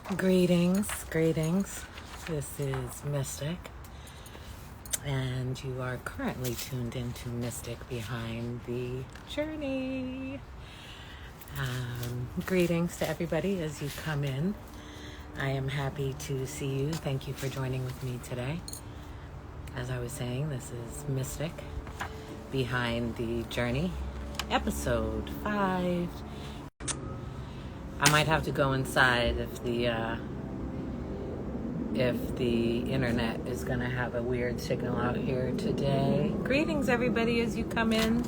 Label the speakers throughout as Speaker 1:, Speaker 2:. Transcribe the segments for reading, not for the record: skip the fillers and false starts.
Speaker 1: Greetings. This is Mystic, and you are currently tuned into Mystic Behind the Journey. Greetings to everybody as you come in. I am happy to see you. Thank you for joining with me today. As I was saying, this is Mystic Behind the Journey, episode 5. I might have to go inside if the internet is going to have a weird signal out here today. Greetings, everybody, as you come in.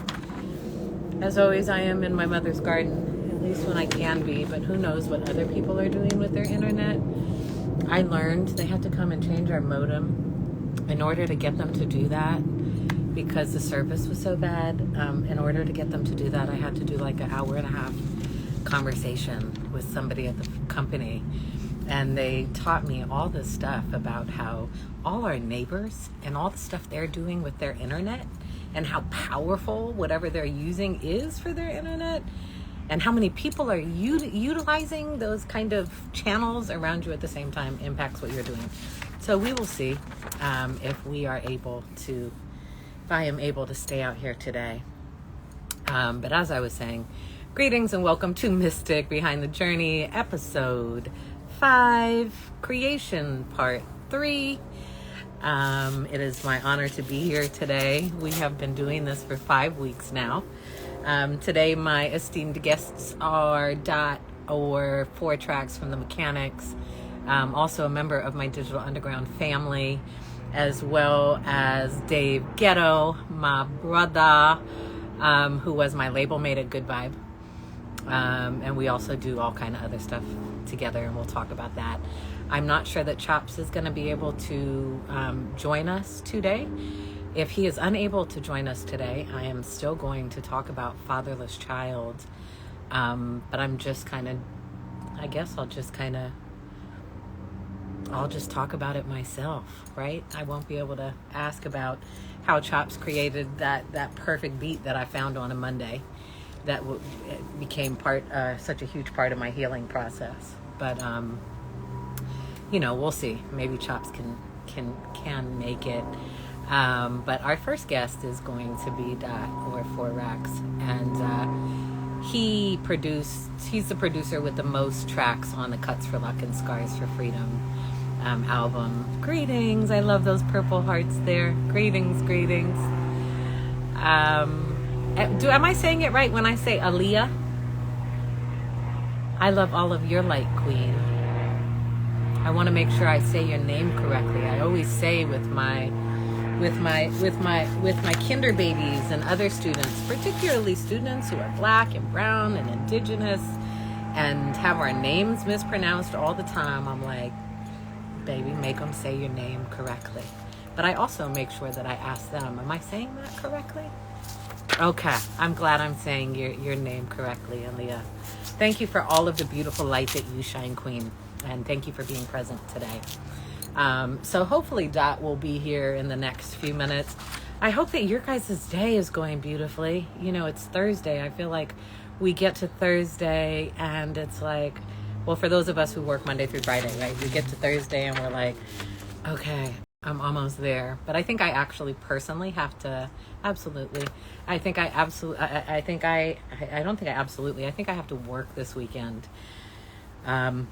Speaker 1: As always, I am in my mother's garden, at least when I can be, but who knows what other people are doing with their internet. I learned they had to come and change our modem in order to get them to do that because the service was so bad. In order to get them to do that, I had to do like an hour and a half conversation with somebody at the company, and they taught me all this stuff about how all our neighbors and all the stuff they're doing with their internet and how powerful whatever they're using is for their internet and how many people are utilizing those kind of channels around you at the same time impacts what you're doing. So we will see if I am able to stay out here today. But as I was saying, greetings and welcome to Mystic Behind the Journey, episode 5, Creation, Part 3. It is my honor to be here today. We have been doing this for 5 weeks now. Today, my esteemed guests are Dot, or 4 Tracks from the Mechanics, also a member of my Digital Underground family, as well as Dave Ghetto, my brother, who was my label mate at Good Vibe. And we also do all kind of other stuff together, and we'll talk about that. I'm not sure that Chops is going to be able to join us today. If he is unable to join us today, I am still going to talk about fatherless child. But I'm just kind of, I guess I'll just talk about it myself, right? I won't be able to ask about how Chops created that perfect beat that I found on a Monday that became such a huge part of my healing process. But we'll see. Maybe Chops can make it. But our first guest is going to be Dot, or 4 Racks, and he's the producer with the most tracks on the Cuts for Luck and Scars for Freedom album. Greetings. I love those purple hearts there. Greetings. Am I saying it right when I say Aaliyah? I love all of your light, Queen. I want to make sure I say your name correctly. I always say with my kinder babies and other students, particularly students who are black and brown and indigenous and have our names mispronounced all the time, I'm like, baby, make them say your name correctly. But I also make sure that I ask them, am I saying that correctly? Okay, I'm glad I'm saying your name correctly, Aaliyah. Thank you for all of the beautiful light that you shine, Queen, and thank you for being present today. So hopefully Dot will be here in the next few minutes. I hope that your guys' day is going beautifully. It's Thursday. I feel like we get to Thursday and it's like, well, for those of us who work Monday through Friday, right? We get to Thursday and we're like, okay, I'm almost there. But I think I actually personally have to, absolutely. I think I have to work this weekend again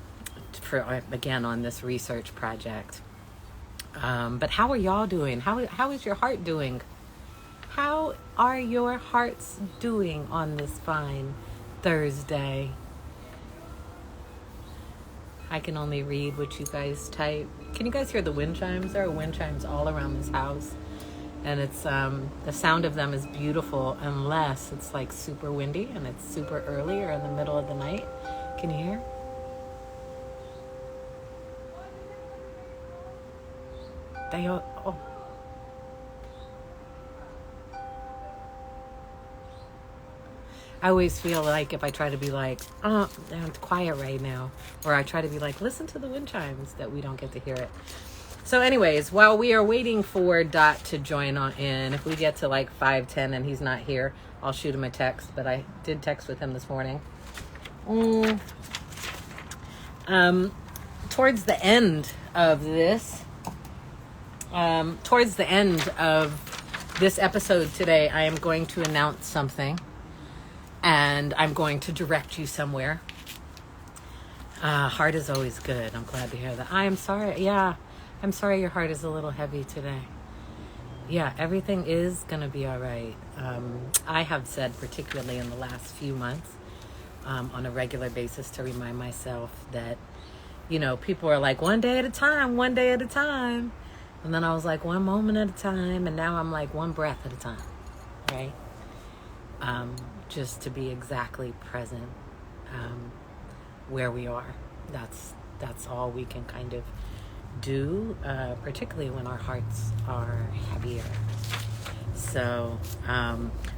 Speaker 1: on this research project. But how are y'all doing? How is your heart doing? How are your hearts doing on this fine Thursday? I can only read what you guys type. Can you guys hear the wind chimes? There are wind chimes all around this house. And it's the sound of them is beautiful unless it's like super windy and it's super early or in the middle of the night. Can you hear? Oh. I always feel like if I try to be like, I'm quiet right now, or I try to be like, listen to the wind chimes, that we don't get to hear it. So anyways, while we are waiting for Dot to join on in, if we get to like 5:10 and he's not here, I'll shoot him a text. But I did text with him this morning. towards the end of this episode today, I am going to announce something, and I'm going to direct you somewhere. Heart is always good. I'm glad to hear that. I'm sorry. Yeah, I'm sorry your heart is a little heavy today. Yeah, everything is going to be all right. I have said, particularly in the last few months, on a regular basis, to remind myself that, people are like, one day at a time, one day at a time. And then I was like, one moment at a time. And now I'm like, one breath at a time, right? Just to be exactly present where we are. That's all we can kind of do, particularly when our hearts are heavier. So,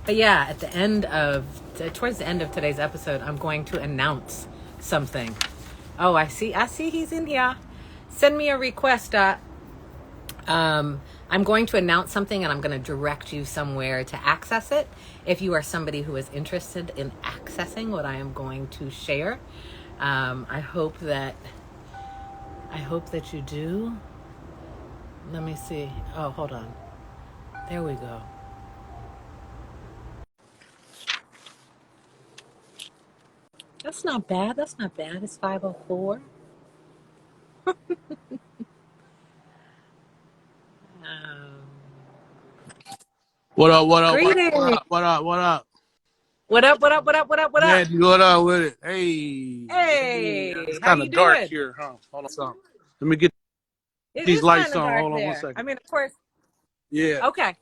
Speaker 1: but yeah, towards the end of today's episode, I'm going to announce something. Oh, I see he's in here. Send me a request. I'm going to announce something, and I'm going to direct you somewhere to access it. If you are somebody who is interested in accessing what I am going to share, I hope that you do. Let me see. Oh, hold on. There we go. That's not bad. It's 5:04.
Speaker 2: What up, what up, what up, what
Speaker 1: Greetings.
Speaker 2: up, what up, what up?
Speaker 1: What up?
Speaker 2: Man, what up with it? Hey,
Speaker 1: Hey,
Speaker 2: it's
Speaker 1: how
Speaker 2: kind
Speaker 1: you
Speaker 2: of dark
Speaker 1: doing?
Speaker 2: here, huh? Hold on, something. Let me get
Speaker 1: It
Speaker 2: these
Speaker 1: is kind
Speaker 2: lights
Speaker 1: of
Speaker 2: on.
Speaker 1: dark
Speaker 2: Hold on one
Speaker 1: there. I
Speaker 2: second.
Speaker 1: mean, of course.
Speaker 2: Yeah,
Speaker 1: Okay.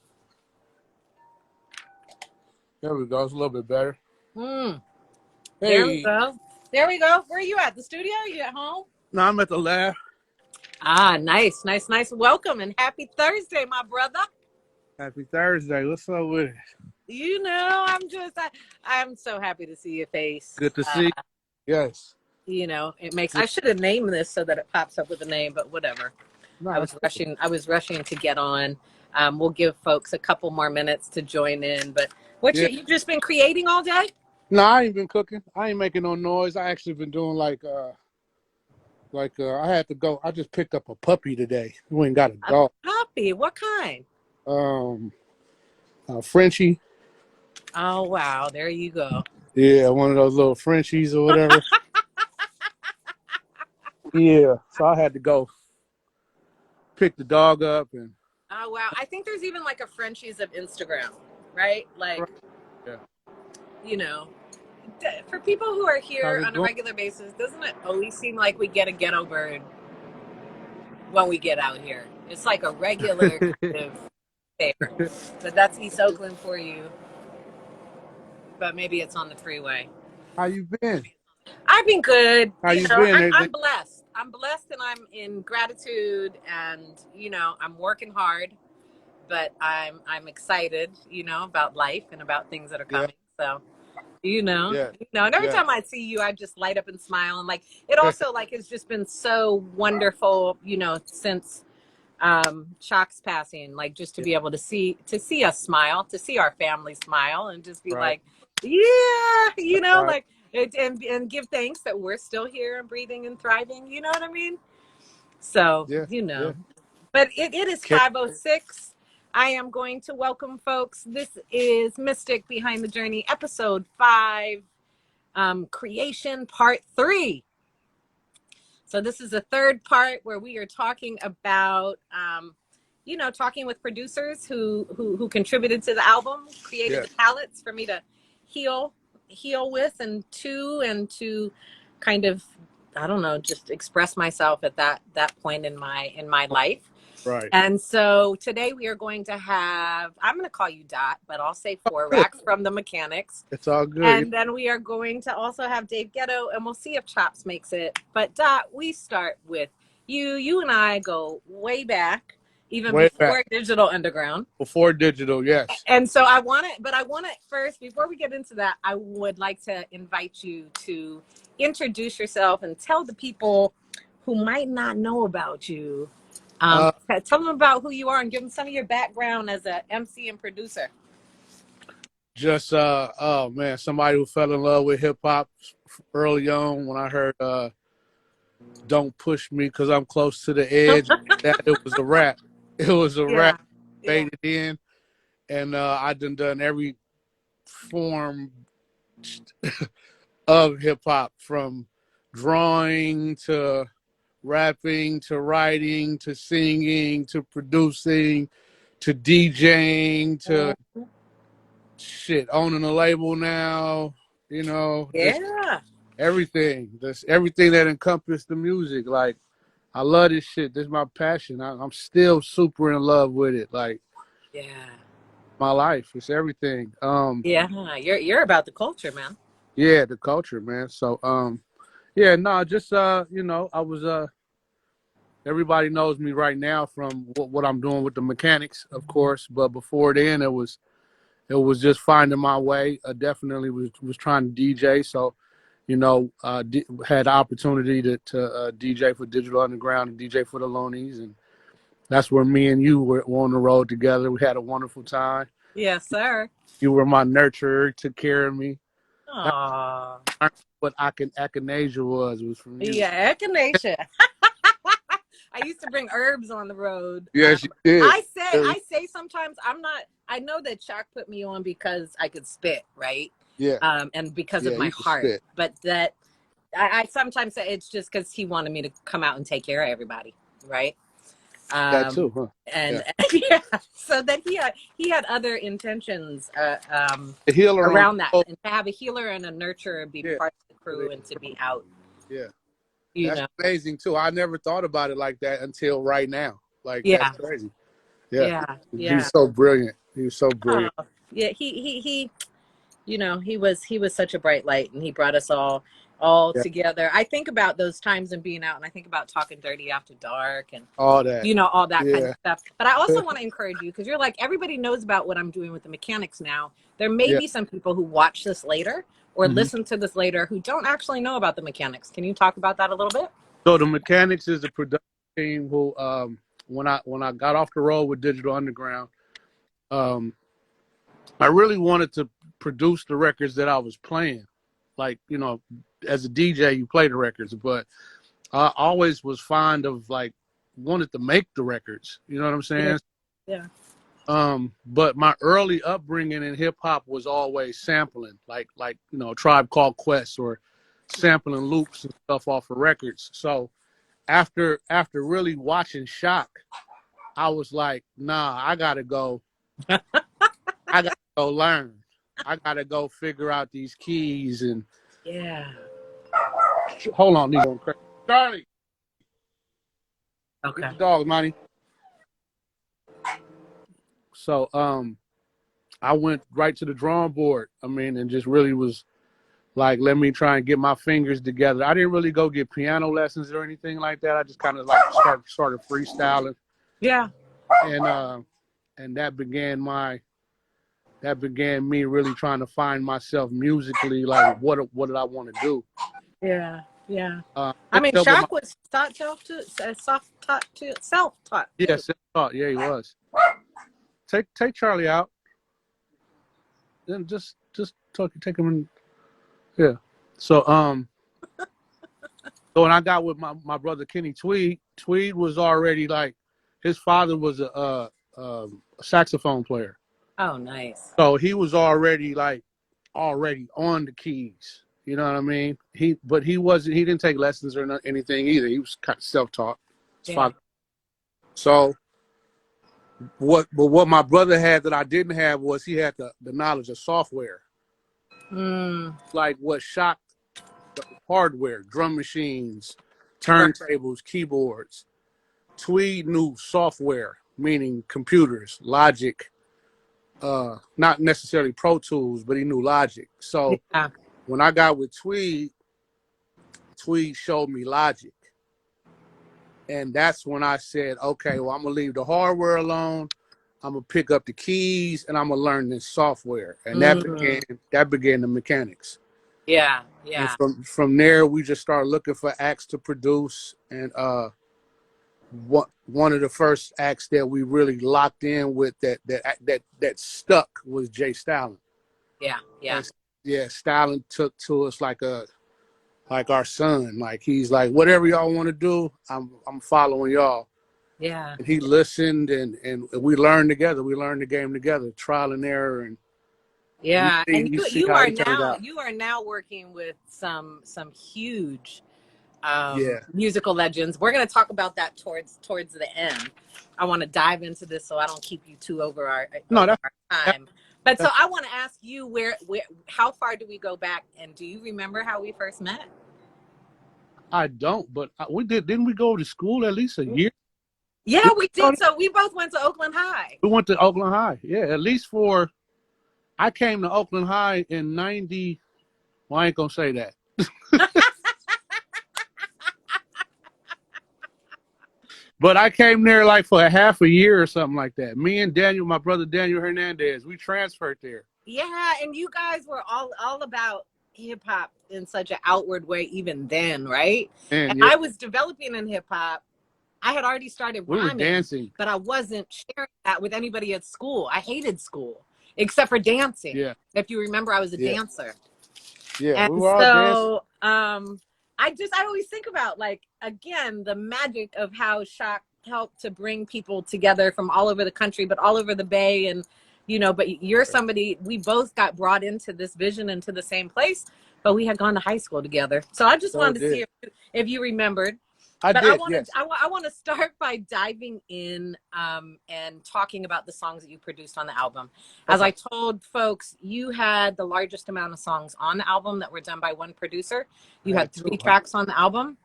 Speaker 2: there we go. It's a little bit better.
Speaker 1: There we
Speaker 2: Hey,
Speaker 1: go. There we go. Where are you at? The studio? You at home?
Speaker 2: no, I'm at the lab.
Speaker 1: Nice. Welcome and happy Thursday, my brother.
Speaker 2: Happy Thursday. What's up with it?
Speaker 1: I'm so happy to see your face.
Speaker 2: Good to see. Yes.
Speaker 1: I should have named this so that it pops up with a name, but whatever.
Speaker 2: No,
Speaker 1: I was rushing to get on. We'll give folks a couple more minutes to join in, but
Speaker 2: yeah.
Speaker 1: you've just been creating all day?
Speaker 2: No, I ain't been cooking. I ain't making no noise. I actually been doing I had to go. I just picked up a puppy today. We ain't got a
Speaker 1: A
Speaker 2: dog.
Speaker 1: puppy? What kind?
Speaker 2: Frenchie.
Speaker 1: Oh, wow. There you go.
Speaker 2: Yeah, one of those little Frenchies or whatever. Yeah, so I had to go pick the dog up and.
Speaker 1: Oh, wow. I think there's even like a Frenchies of Instagram, right? Like,
Speaker 2: Yeah.
Speaker 1: For people who are
Speaker 2: How's
Speaker 1: here
Speaker 2: it
Speaker 1: on a
Speaker 2: going?
Speaker 1: regular basis, doesn't it always seem like we get a ghetto bird when we get out here? It's like a regular kind of fair. But that's East Oakland for you. But maybe it's on the freeway.
Speaker 2: How you been?
Speaker 1: I've been good.
Speaker 2: How you been?
Speaker 1: I'm blessed. I'm blessed, and I'm in gratitude, and I'm working hard, but I'm excited, about life and about things that are
Speaker 2: Yeah,
Speaker 1: coming. So,
Speaker 2: yeah,
Speaker 1: and every
Speaker 2: yeah.
Speaker 1: time I see you, I just light up and smile, and like it also like has just been so wonderful, since Chalk's passing, like just to
Speaker 2: Yeah,
Speaker 1: be able to see us smile, to see our family smile, and just be
Speaker 2: right,
Speaker 1: like, yeah,
Speaker 2: right.
Speaker 1: like and give thanks that we're still here and breathing and thriving. You know what I mean? So
Speaker 2: Yeah, yeah.
Speaker 1: but it is
Speaker 2: Okay.
Speaker 1: 5:06. I am going to welcome folks. This is Mystic Behind the Journey, episode 5, creation part 3. So this is the third part where we are talking about, talking with producers who contributed to the album, created
Speaker 2: Yeah,
Speaker 1: the palettes for me to heal with, and to kind of, I don't know, just express myself at that point in my life.
Speaker 2: right.
Speaker 1: And so today we are going to have, I'm going to call you Dot, but I'll say Four
Speaker 2: Good.
Speaker 1: Racks from the Mechanics.
Speaker 2: It's all good.
Speaker 1: And then we are going to also have Dave Ghetto, and we'll see if Chops makes it. But Dot, we start with you. You and I go way back, even
Speaker 2: Way back
Speaker 1: before Digital Underground.
Speaker 2: before digital. Yes.
Speaker 1: And so I want to first, before we get into that, I would like to invite you to introduce yourself and tell the people who might not know about you.
Speaker 2: Uh,
Speaker 1: Tell them about who you are and give them some of your background as a MC and producer.
Speaker 2: just oh man, somebody who fell in love with hip hop early on when I heard Don't Push Me because I'm close to the edge. That it was a rap. It was a rap
Speaker 1: Yeah. Yeah.
Speaker 2: faded in, and I done every form of hip hop, from drawing to rapping to writing to singing to producing to DJing to shit owning a label now. Just
Speaker 1: Yeah.
Speaker 2: everything. Just everything that encompassed the music. Like, I love this shit. This is my passion. I'm still super in love with it. Like,
Speaker 1: Yeah.
Speaker 2: my life. It's everything.
Speaker 1: Yeah. You're about the culture, man.
Speaker 2: Yeah, the culture, man. So, yeah, no, just I was everybody knows me right now from what I'm doing with the mechanics, of course. But before then, it was just finding my way. I definitely was trying to DJ. So, had the opportunity to DJ for Digital Underground and DJ for the Lonnies, and that's where me and you were on the road together. We had a wonderful time.
Speaker 1: Yes, sir.
Speaker 2: You were my nurturer, took care of me. That's
Speaker 1: Aw.
Speaker 2: what Echinacea was from you.
Speaker 1: Yeah, echinacea. I used to bring herbs on the road.
Speaker 2: Yes, you did.
Speaker 1: I say sometimes I'm not. I know that Shock put me on because I could spit, right?
Speaker 2: Yeah,
Speaker 1: And because of
Speaker 2: yeah,
Speaker 1: my
Speaker 2: you can
Speaker 1: heart.
Speaker 2: spit.
Speaker 1: But that I sometimes say it's just because he wanted me to come out and take care of everybody, right?
Speaker 2: That too, huh?
Speaker 1: And
Speaker 2: Yeah.
Speaker 1: yeah, so that he had other intentions
Speaker 2: The healer on
Speaker 1: around that,
Speaker 2: the road.
Speaker 1: and to have a healer and a nurturer be
Speaker 2: Yeah,
Speaker 1: part of the crew and to be out,
Speaker 2: yeah.
Speaker 1: you
Speaker 2: That's
Speaker 1: know.
Speaker 2: amazing too. I never thought about it like that until right now. Like, that's
Speaker 1: Yeah,
Speaker 2: crazy. Yeah,
Speaker 1: yeah,
Speaker 2: he's
Speaker 1: yeah.
Speaker 2: so brilliant. He was so
Speaker 1: Oh,
Speaker 2: brilliant.
Speaker 1: yeah. He he was such a bright light, and he brought us all
Speaker 2: Yeah,
Speaker 1: together. I think about those times and being out, and I think about Talking Dirty After Dark, and
Speaker 2: all that.
Speaker 1: all that kind of
Speaker 2: Yeah,
Speaker 1: stuff. But I also want to encourage you, because you're like, everybody knows about what I'm doing with the mechanics now. There may
Speaker 2: yeah.
Speaker 1: be some people who watch this later or
Speaker 2: Mhm.
Speaker 1: listen to this later who don't actually know about the mechanics. Can you talk about that a little bit?
Speaker 2: So the Mechanics is a production team who, when I got off the road with Digital Underground, um, I really wanted to produce the records that I was playing. Like, as a DJ, you play the records, but I always was fond of, like, wanted to make the records. You know what I'm
Speaker 1: Yeah.
Speaker 2: saying?
Speaker 1: Yeah.
Speaker 2: But my early upbringing in hip hop was always sampling, like Tribe Called Quest, or sampling loops and stuff off of records. So after really watching Shock, I was like, nah, I gotta go. I gotta go learn. I gotta go figure out these keys and
Speaker 1: Yeah.
Speaker 2: hold on, these going crazy. Charlie, get
Speaker 1: Okay.
Speaker 2: the dog, Monty. So I went right to the drawing board. I mean, and just really was like, let me try and get my fingers together. I didn't really go get piano lessons or anything like that. I just kind of like started freestyling,
Speaker 1: Yeah.
Speaker 2: and that began me really trying to find myself musically. Like, what did I want to do?
Speaker 1: Yeah. Yeah. I mean,
Speaker 2: Picked up with my
Speaker 1: Shock was self-taught to self-taught
Speaker 2: yeah,
Speaker 1: too.
Speaker 2: self-taught. Yeah, he was. Take Charlie out. Then just take him in. Yeah. So so when I got with my brother Kenny Tweed was already like, his father was a saxophone player.
Speaker 1: Oh, nice.
Speaker 2: So he was already on the keys. You know what I mean? But he didn't take lessons or anything either. He was kind of self-taught. His
Speaker 1: Yeah.
Speaker 2: father. So what my brother had that I didn't have was, he had the knowledge of software. Like what Shock, the hardware, drum machines, turntables, keyboards. Tweed knew software, meaning computers, Logic, not necessarily Pro Tools, but he knew Logic. So
Speaker 1: Yeah.
Speaker 2: when I got with Tweed showed me Logic. And that's when I said, okay, well, I'm going to leave the hardware alone. I'm going to pick up the keys and I'm going to learn this software. And that began the mechanics.
Speaker 1: Yeah.
Speaker 2: And
Speaker 1: Yeah.
Speaker 2: from there, we just started looking for acts to produce. And one of the first acts that we really locked in with that stuck was Jay Stalin.
Speaker 1: Yeah. Yeah.
Speaker 2: And, yeah, Stalin took to us like a like our son. Like he's like, whatever y'all want to do, I'm following y'all.
Speaker 1: Yeah.
Speaker 2: And he listened, and we learned together. We learned the game together, trial and error, and
Speaker 1: Yeah, and
Speaker 2: you see
Speaker 1: you
Speaker 2: how
Speaker 1: are
Speaker 2: he turned out.
Speaker 1: working with some huge
Speaker 2: Yeah.
Speaker 1: musical legends. We're going to talk about that towards the end. I want to dive into this so I don't keep you too over
Speaker 2: No,
Speaker 1: our
Speaker 2: that,
Speaker 1: time. But so
Speaker 2: that's
Speaker 1: I want to ask you where how far do we go back, and do you remember how we first met?
Speaker 2: I don't, but we did. Didn't we go to school at least a year?
Speaker 1: Yeah,
Speaker 2: Did
Speaker 1: we did. So we both went to Oakland High.
Speaker 2: we went to Oakland High. Yeah, at least for. I came to Oakland High in '90. Well, I ain't gonna say that. But I came there like for a half a year or something like that. Me and Daniel, my brother Daniel Hernandez, we transferred there.
Speaker 1: Yeah, and you guys were all about hip hop in such an outward way even then, right? And
Speaker 2: And yeah,
Speaker 1: I was developing in hip hop. I had already started
Speaker 2: we were
Speaker 1: rhyming,
Speaker 2: dancing.
Speaker 1: but I wasn't sharing that with anybody at school. I hated school, except for dancing.
Speaker 2: Yeah.
Speaker 1: If you remember, I was a
Speaker 2: Yeah.
Speaker 1: dancer.
Speaker 2: Yeah, we
Speaker 1: And
Speaker 2: were all dancing.
Speaker 1: so I always think about, like, again, the magic of how Shock helped to bring people together from all over the country, but all over the Bay. And, but you're somebody, we both got brought into this vision into the same place, but we had gone to high school together. So I just
Speaker 2: So
Speaker 1: wanted to see if you remembered.
Speaker 2: I
Speaker 1: But
Speaker 2: did, yes.
Speaker 1: I want to start by diving in and talking about the songs that you produced on the album. As I told folks, you had the largest amount of songs on the album that were done by one producer. You had 3 tracks on the album.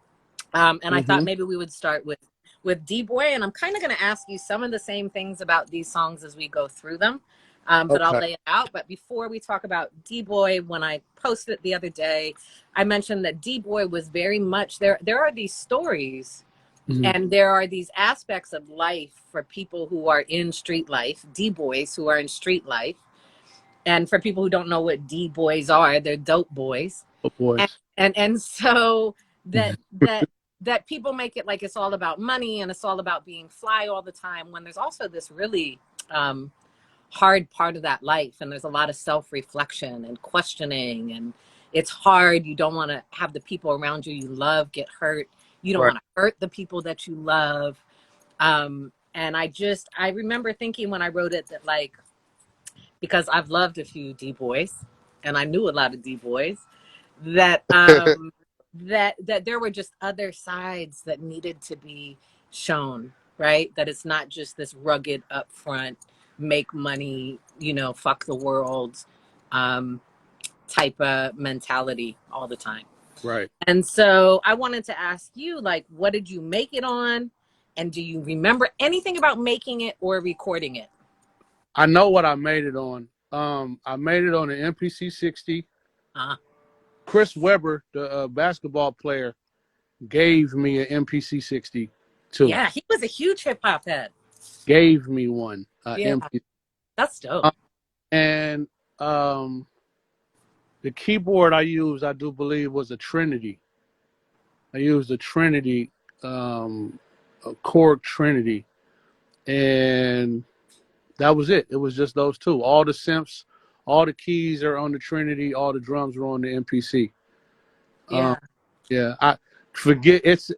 Speaker 1: And I thought maybe we would start with D-Boy. And I'm kind of going to ask you some of the same things about these songs as we go through them. But I'll lay it out. But before we talk about D-Boy, when I posted it the other day, I mentioned that D-Boy was very much there. There are these stories and there are these aspects of life for people who are in street life, D-Boys who are in street life. And for people who don't know what D-Boys are, they're dope boys.
Speaker 2: Dope boys.
Speaker 1: And so that people make it like it's all about money and it's all about being fly all the time, when there's also this really hard part of that life, and there's a lot of self-reflection and questioning, and it's hard. You don't want to have the people around you love get hurt. You don't want to hurt the people that you love. And I remember thinking when I wrote it that, like, because I've loved a few D-Boys and I knew a lot of D-Boys, that that there were just other sides that needed to be shown, right? That it's not just this rugged upfront, make money, fuck the world type of mentality all the time.
Speaker 2: Right.
Speaker 1: And so I wanted to ask you, like, what did you make it on? And do you remember anything about making it or recording it?
Speaker 2: I know what I made it on. I made it on an MPC 60. Chris Webber, the basketball player, gave me an MPC 60 too.
Speaker 1: Yeah, he was a huge hip hop head.
Speaker 2: Gave me one.
Speaker 1: MPC. That's dope.
Speaker 2: And the keyboard I used, I do believe, was a Trinity. I used a Trinity, a Korg Trinity, and that was it. It was just those two. All the synths, all the keys are on the Trinity. All the drums were on the MPC. Yeah. I forget. It's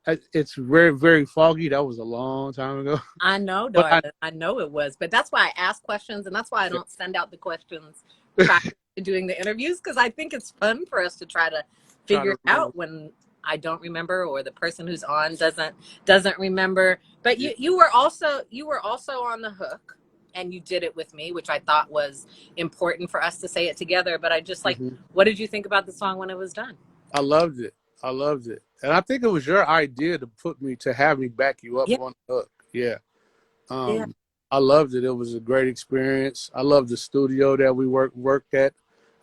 Speaker 2: very, very foggy. That was a long time ago.
Speaker 1: I know, darling. I know it was, but that's why I ask questions, and that's why I don't send out the questions prior to doing the interviews, because I think it's fun for us to try to figure it out when I don't remember or the person who's on doesn't remember. But you were also on the hook. And you did it with me, which I thought was important for us to say it together. But I just what did you think about the song when it was done?
Speaker 2: I loved it. And I think it was your idea to have me back you up on the hook. Yeah. I loved it. It was a great experience. I loved the studio that we worked at.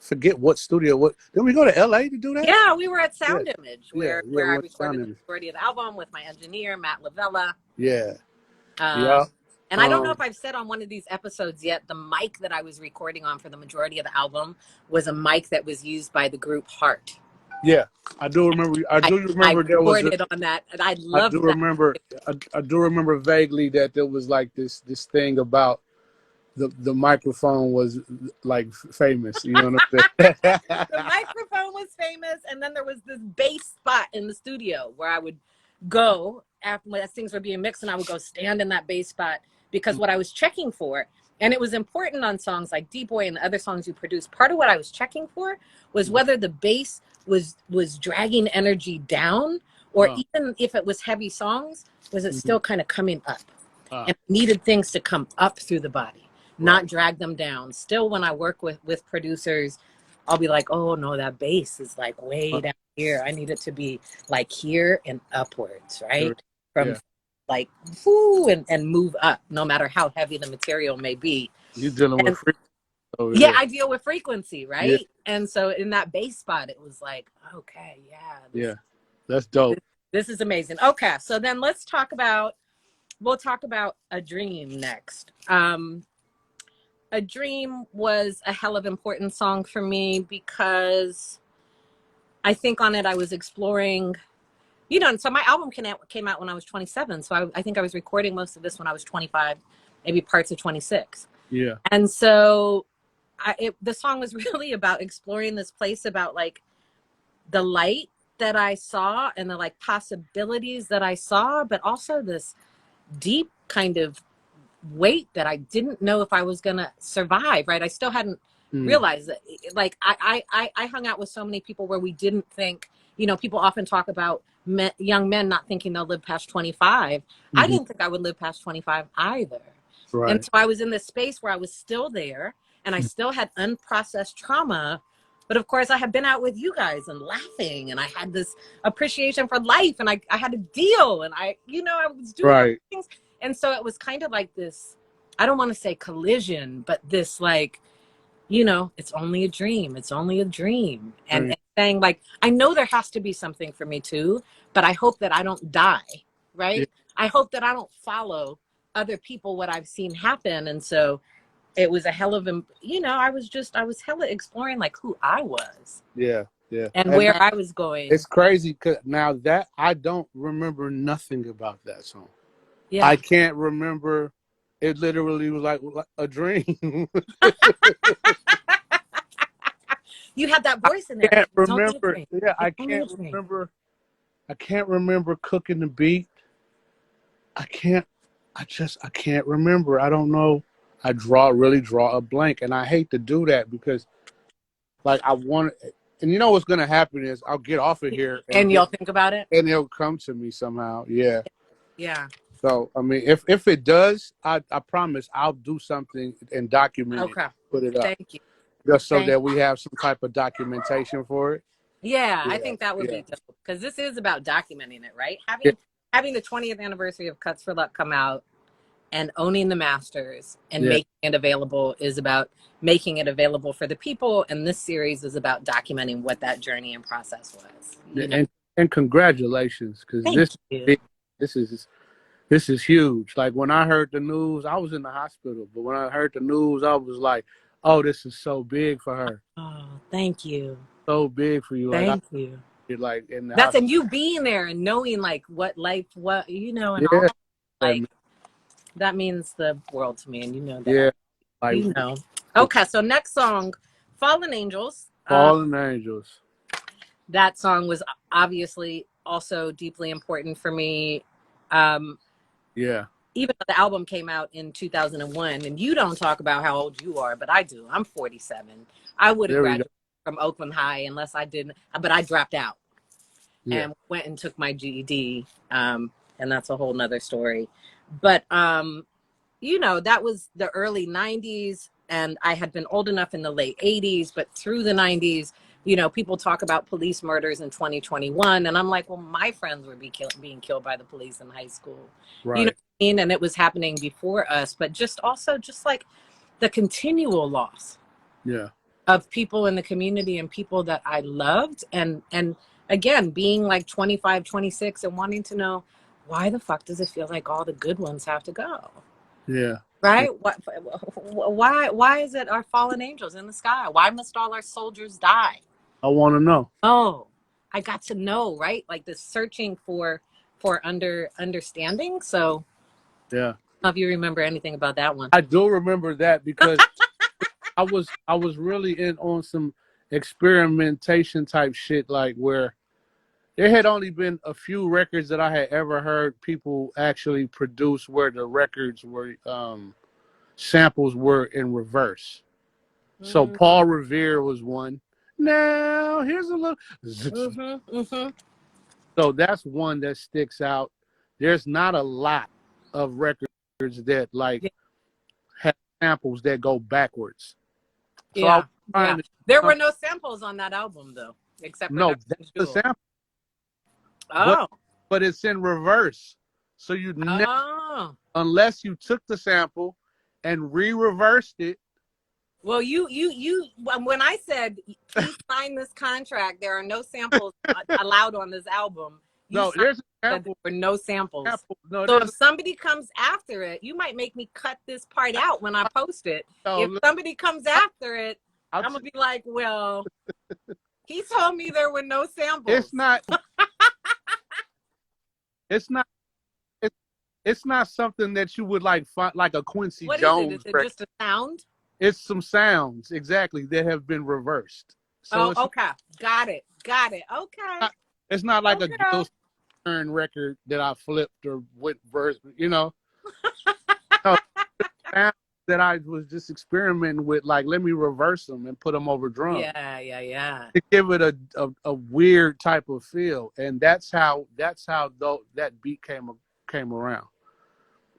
Speaker 2: Forget what studio. Didn't we go to LA to do that?
Speaker 1: Yeah, we were at Sound Image, where I recorded the
Speaker 2: Image.
Speaker 1: majority of the album with my engineer, Matt Lavella.
Speaker 2: Yeah.
Speaker 1: And I don't know if I've said on one of these episodes yet, the mic that I was recording on for the majority of the album was a mic that was used by the group Heart.
Speaker 2: Yeah, I do remember. I there was
Speaker 1: on that, and I loved that.
Speaker 2: I do remember vaguely that there was like this thing about the microphone was like famous. You know what I'm saying?
Speaker 1: The microphone was famous, and then there was this bass spot in the studio where I would go after as things were being mixed, and I would go stand in that bass spot because what I was checking for, and it was important on songs like Deep Boy and the other songs you produced, part of what I was checking for was whether the bass was dragging energy down, or even if it was heavy songs, was it still kind of coming up? And needed things to come up through the body, not drag them down. Still, when I work with producers, I'll be like, oh no, that bass is like way down here. I need it to be like here and upwards, right? From like whoo and move up, no matter how heavy the material may be.
Speaker 2: You're dealing with frequency over
Speaker 1: Yeah,
Speaker 2: there.
Speaker 1: I deal with frequency, right? And so in that bass spot, it was like, okay,
Speaker 2: That's dope.
Speaker 1: This is amazing. Okay, so then we'll talk about A Dream next. A Dream was a hell of important song for me because I think on it I was exploring, and so my album came out when I was 27. So I think I was recording most of this when I was 25, maybe parts of 26.
Speaker 2: Yeah.
Speaker 1: And so the song was really about exploring this place about like the light that I saw and the like possibilities that I saw, but also this deep kind of weight that I didn't know if I was gonna survive, right? I still hadn't realized that. Like I hung out with so many people where we didn't think, people often talk about young men not thinking they'll live past 25. I didn't think I would live past 25 either.
Speaker 2: Right.
Speaker 1: And so I was in this space where I was still there and I still had unprocessed trauma. But of course I had been out with you guys and laughing, and I had this appreciation for life, and I had a deal, and I was doing things. And so it was kind of like this, I don't want to say collision, but this like, it's only a dream. It's only a dream. And saying like, I know there has to be something for me too, but I hope that I don't die, right? Yeah. I hope that I don't follow other people, what I've seen happen. And so it was a hell of I was hella exploring like who I was.
Speaker 2: Yeah, yeah.
Speaker 1: And where I was going.
Speaker 2: It's crazy because now that I don't remember nothing about that song. Yeah. I can't remember. It literally was like a dream.
Speaker 1: You had that voice in there.
Speaker 2: I can't remember. Yeah, I can't remember. I can't remember cooking the beat. I can't remember. I don't know. I really draw a blank, and I hate to do that because, like, I want. And you know what's gonna happen is I'll get off of here,
Speaker 1: and you'll think about it,
Speaker 2: and it'll come to me somehow. Yeah.
Speaker 1: Yeah.
Speaker 2: So I mean, if it does, I promise I'll do something and document it, put it up.
Speaker 1: Thank you.
Speaker 2: Just so that we have some type of documentation for it.
Speaker 1: Yeah, I think that would be dope because this is about documenting it, right? Having the 20th anniversary of Cuts for Luck come out and owning the masters and making it available is about making it available for the people. And this series is about documenting what that journey and process was.
Speaker 2: And congratulations, because this is huge. Like when I heard the news, I was in the hospital, but when I heard the news, I was like, oh, this is so big for her.
Speaker 1: Oh, thank you.
Speaker 2: So big for you.
Speaker 1: Thank you.
Speaker 2: Like in the
Speaker 1: that's hospital. And you being there and knowing like what life, and all like that means the world to me, and you know that.
Speaker 2: Yeah.
Speaker 1: Like, Okay, so next song, Fallen Angels.
Speaker 2: Fallen Angels.
Speaker 1: That song was obviously also deeply important for me.
Speaker 2: Yeah.
Speaker 1: Even though the album came out in 2001, and you don't talk about how old you are, but I do. I'm 47. I would have graduated from Oakland High unless I didn't, but I dropped out and went and took my GED. And that's a whole nother story. But, that was the early 90s, and I had been old enough in the late 80s, but through the 90s, people talk about police murders in 2021. And I'm like, well, my friends were being killed by the police in high school.
Speaker 2: Right.
Speaker 1: You know what I mean? And it was happening before us, but just like the continual loss of people in the community and people that I loved. And again, being like 25, 26 and wanting to know, why the fuck does it feel like all the good ones have to go?
Speaker 2: Yeah.
Speaker 1: Right? Why is it our fallen angels in the sky? Why must all our soldiers die?
Speaker 2: I want to know.
Speaker 1: Oh, I got to know, right? Like this searching for understanding. So
Speaker 2: yeah.
Speaker 1: I don't know if you remember anything about that one.
Speaker 2: I do remember that because I was really in on some experimentation type shit, like where there had only been a few records that I had ever heard people actually produce where the records were samples were in reverse. So
Speaker 1: Mm.
Speaker 2: Paul Revere was one. Now here's a little.
Speaker 1: Mm-hmm. Mm-hmm.
Speaker 2: So that's one that sticks out. There's not a lot of records that like
Speaker 1: Yeah.
Speaker 2: have samples that go backwards. So I was
Speaker 1: Yeah.
Speaker 2: trying
Speaker 1: Yeah.
Speaker 2: to
Speaker 1: There were no samples on that album though, except for
Speaker 2: no,
Speaker 1: Dr.
Speaker 2: that's the
Speaker 1: Jewel.
Speaker 2: sample, but
Speaker 1: Oh.
Speaker 2: it's in reverse. So you never,
Speaker 1: Oh.
Speaker 2: unless you took the sample and re-reversed it.
Speaker 1: When I said, please sign this contract, there are no samples allowed on this album. You
Speaker 2: No,
Speaker 1: signed
Speaker 2: there's a
Speaker 1: that there
Speaker 2: sample.
Speaker 1: were no samples.
Speaker 2: No,
Speaker 1: So
Speaker 2: there's
Speaker 1: if somebody comes after it, you might make me cut this part out when I post it. If
Speaker 2: no.
Speaker 1: somebody comes after it,
Speaker 2: I'll
Speaker 1: I'm going to be like, well, he told me there were no samples.
Speaker 2: it's not. It's not. It's, it's not something that you would like find like a Quincy
Speaker 1: What is it? Is
Speaker 2: Jones
Speaker 1: it
Speaker 2: record.
Speaker 1: just a sound?
Speaker 2: It's some sounds exactly that have been reversed. So
Speaker 1: Oh, okay. Got it. Okay.
Speaker 2: it's not like a
Speaker 1: Okay.
Speaker 2: Gil Stern record that I flipped or went verse. No, sounds that I was just experimenting with. Like, let me reverse them and put them over drum
Speaker 1: Yeah.
Speaker 2: to give it a weird type of feel. And that's how though that beat came around.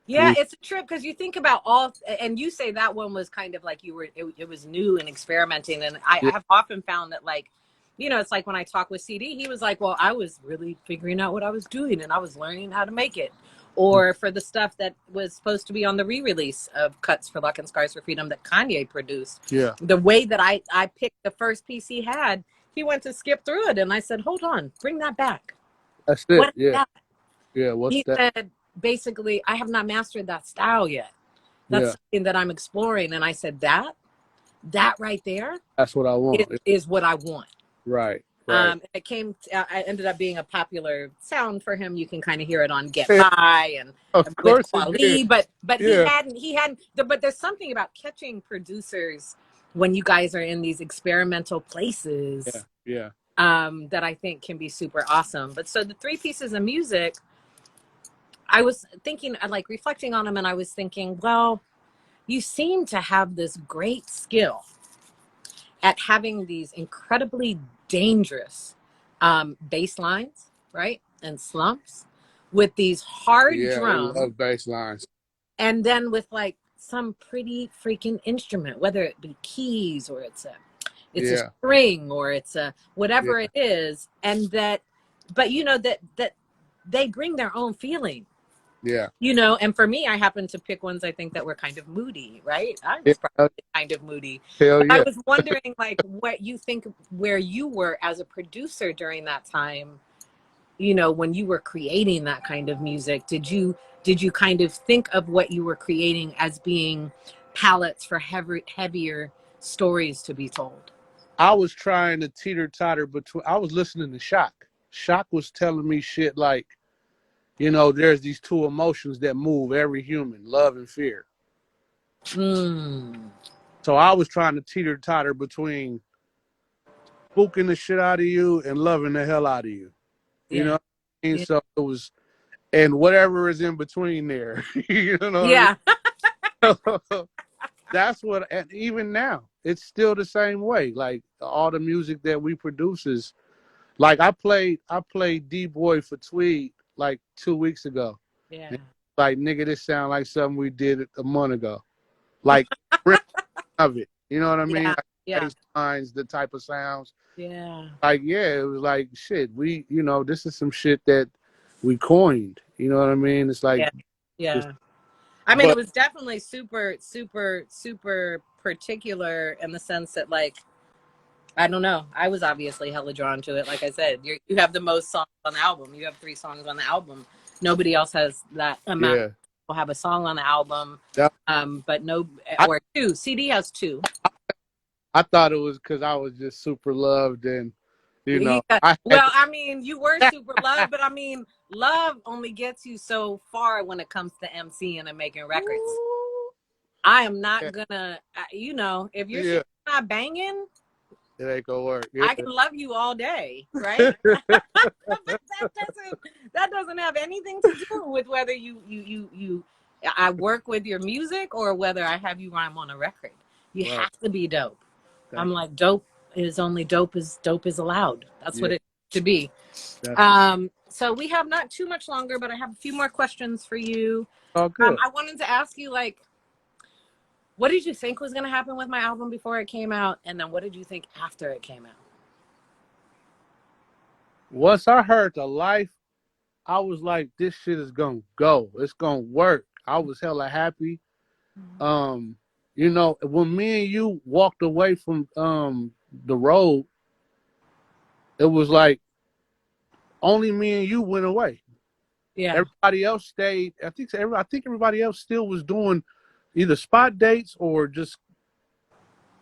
Speaker 1: Yeah, it's a trip because you think about all, and you say that one was kind of like it was new and experimenting. And I
Speaker 2: Yeah,
Speaker 1: have often found that, like, it's like when I talk with CD, he was like, well, I was really figuring out what I was doing and I was learning how to make it. Or for the stuff that was supposed to be on the re-release of Cuts for Luck and Scars for Freedom that Kanye produced,
Speaker 2: yeah,
Speaker 1: the way that I picked the first piece he had, he went to skip through it. And I said, hold on, bring that back.
Speaker 2: that's
Speaker 1: What
Speaker 2: it.
Speaker 1: is
Speaker 2: Yeah,
Speaker 1: that?
Speaker 2: yeah. What's
Speaker 1: He
Speaker 2: that?
Speaker 1: said, basically, I have not mastered that style yet. That's
Speaker 2: Yeah,
Speaker 1: something that I'm exploring. And I said, that right there
Speaker 2: that's what I want.
Speaker 1: is what I want.
Speaker 2: Right, right.
Speaker 1: I ended up being a popular sound for him. You can kind of hear it on Get
Speaker 2: Yeah,
Speaker 1: By and
Speaker 2: of
Speaker 1: with
Speaker 2: course it did.
Speaker 1: Quali, but
Speaker 2: Yeah,
Speaker 1: but there's something about catching producers when you guys are in these experimental
Speaker 2: yeah,
Speaker 1: places,
Speaker 2: yeah.
Speaker 1: that I think can be super awesome. But so the three pieces of music, I was thinking, like reflecting on them, and I was thinking, well, you seem to have this great skill at having these incredibly dangerous bass lines, right? And slumps with these hard
Speaker 2: Yeah, I
Speaker 1: drums,
Speaker 2: love bass lines.
Speaker 1: and then with like some pretty freaking instrument, whether it be keys or it's a
Speaker 2: Yeah,
Speaker 1: string or it's a
Speaker 2: yeah,
Speaker 1: whatever it is, and that, but that they bring their own feeling.
Speaker 2: yeah,
Speaker 1: And for me, I happened to pick ones I think that were kind of moody, right? I
Speaker 2: yeah.
Speaker 1: was probably kind of moody.
Speaker 2: Hell
Speaker 1: But I
Speaker 2: yeah.
Speaker 1: was wondering, like, what you think where you were as a producer during that time, when you were creating that kind of music. Did you kind of think of what you were creating as being palettes for heavier stories to be told?
Speaker 2: I was trying to teeter totter between. I was listening to Shock. Shock was telling me shit like, there's these two emotions that move every human: love and fear.
Speaker 1: Mm.
Speaker 2: So I was trying to teeter totter between spooking the shit out of you and loving the hell out of you. You know
Speaker 1: Yeah.
Speaker 2: what I mean?
Speaker 1: Yeah.
Speaker 2: So it was, and whatever is in between there. You know
Speaker 1: Yeah.
Speaker 2: what I mean? That's what, and even now, it's still the same way. Like all the music that we produce is like I played D Boy for Tweed like 2 weeks ago.
Speaker 1: Yeah.
Speaker 2: And like nigga, this sound like something we did a month ago. Like of it. You know what I mean?
Speaker 1: Yeah.
Speaker 2: Like
Speaker 1: Yeah.
Speaker 2: bass lines, the type of sounds.
Speaker 1: Yeah.
Speaker 2: Like, yeah, it was like shit. This is some shit that we coined. You know what I mean? It's like
Speaker 1: Yeah.
Speaker 2: just
Speaker 1: Yeah. I mean, it
Speaker 2: but
Speaker 1: was definitely super, super, super particular in the sense that, like, I don't know. I was obviously hella drawn to it. Like I said, you have the most songs on the album. You have 3 songs on the album. Nobody else has that amount.
Speaker 2: yeah.
Speaker 1: Will have a song on the album,
Speaker 2: That,
Speaker 1: but no,
Speaker 2: I
Speaker 1: or 2. CD has 2.
Speaker 2: I thought it was because I was just super loved and I had
Speaker 1: Well, I mean, you were super loved, but I mean, love only gets you so far when it comes to MCing and making records. I am not
Speaker 2: yeah,
Speaker 1: gonna, if your
Speaker 2: yeah.
Speaker 1: shit's not banging,
Speaker 2: It ain't gonna work. Yeah.
Speaker 1: I can love you all day, right? But that doesn't have anything to do with whether I work with your music or whether I have you rhyme on a record. You
Speaker 2: Right.
Speaker 1: have to be dope.
Speaker 2: Thank
Speaker 1: I'm
Speaker 2: you.
Speaker 1: like, dope is only dope is allowed. That's what
Speaker 2: Yeah.
Speaker 1: it should be.
Speaker 2: Definitely.
Speaker 1: So we have not too much longer, but I have a few more questions for you.
Speaker 2: All good.
Speaker 1: I wanted to ask you, like, what did you think was going to happen with my album before it came out? And then what did you think after it came out?
Speaker 2: Once I heard the life, I was like, this shit is gonna go. It's gonna work. I was hella happy. You know, when me and you walked away from the road, it was like only me and you went away.
Speaker 1: Yeah.
Speaker 2: Everybody else stayed. I think everybody else still was doing either spot dates or just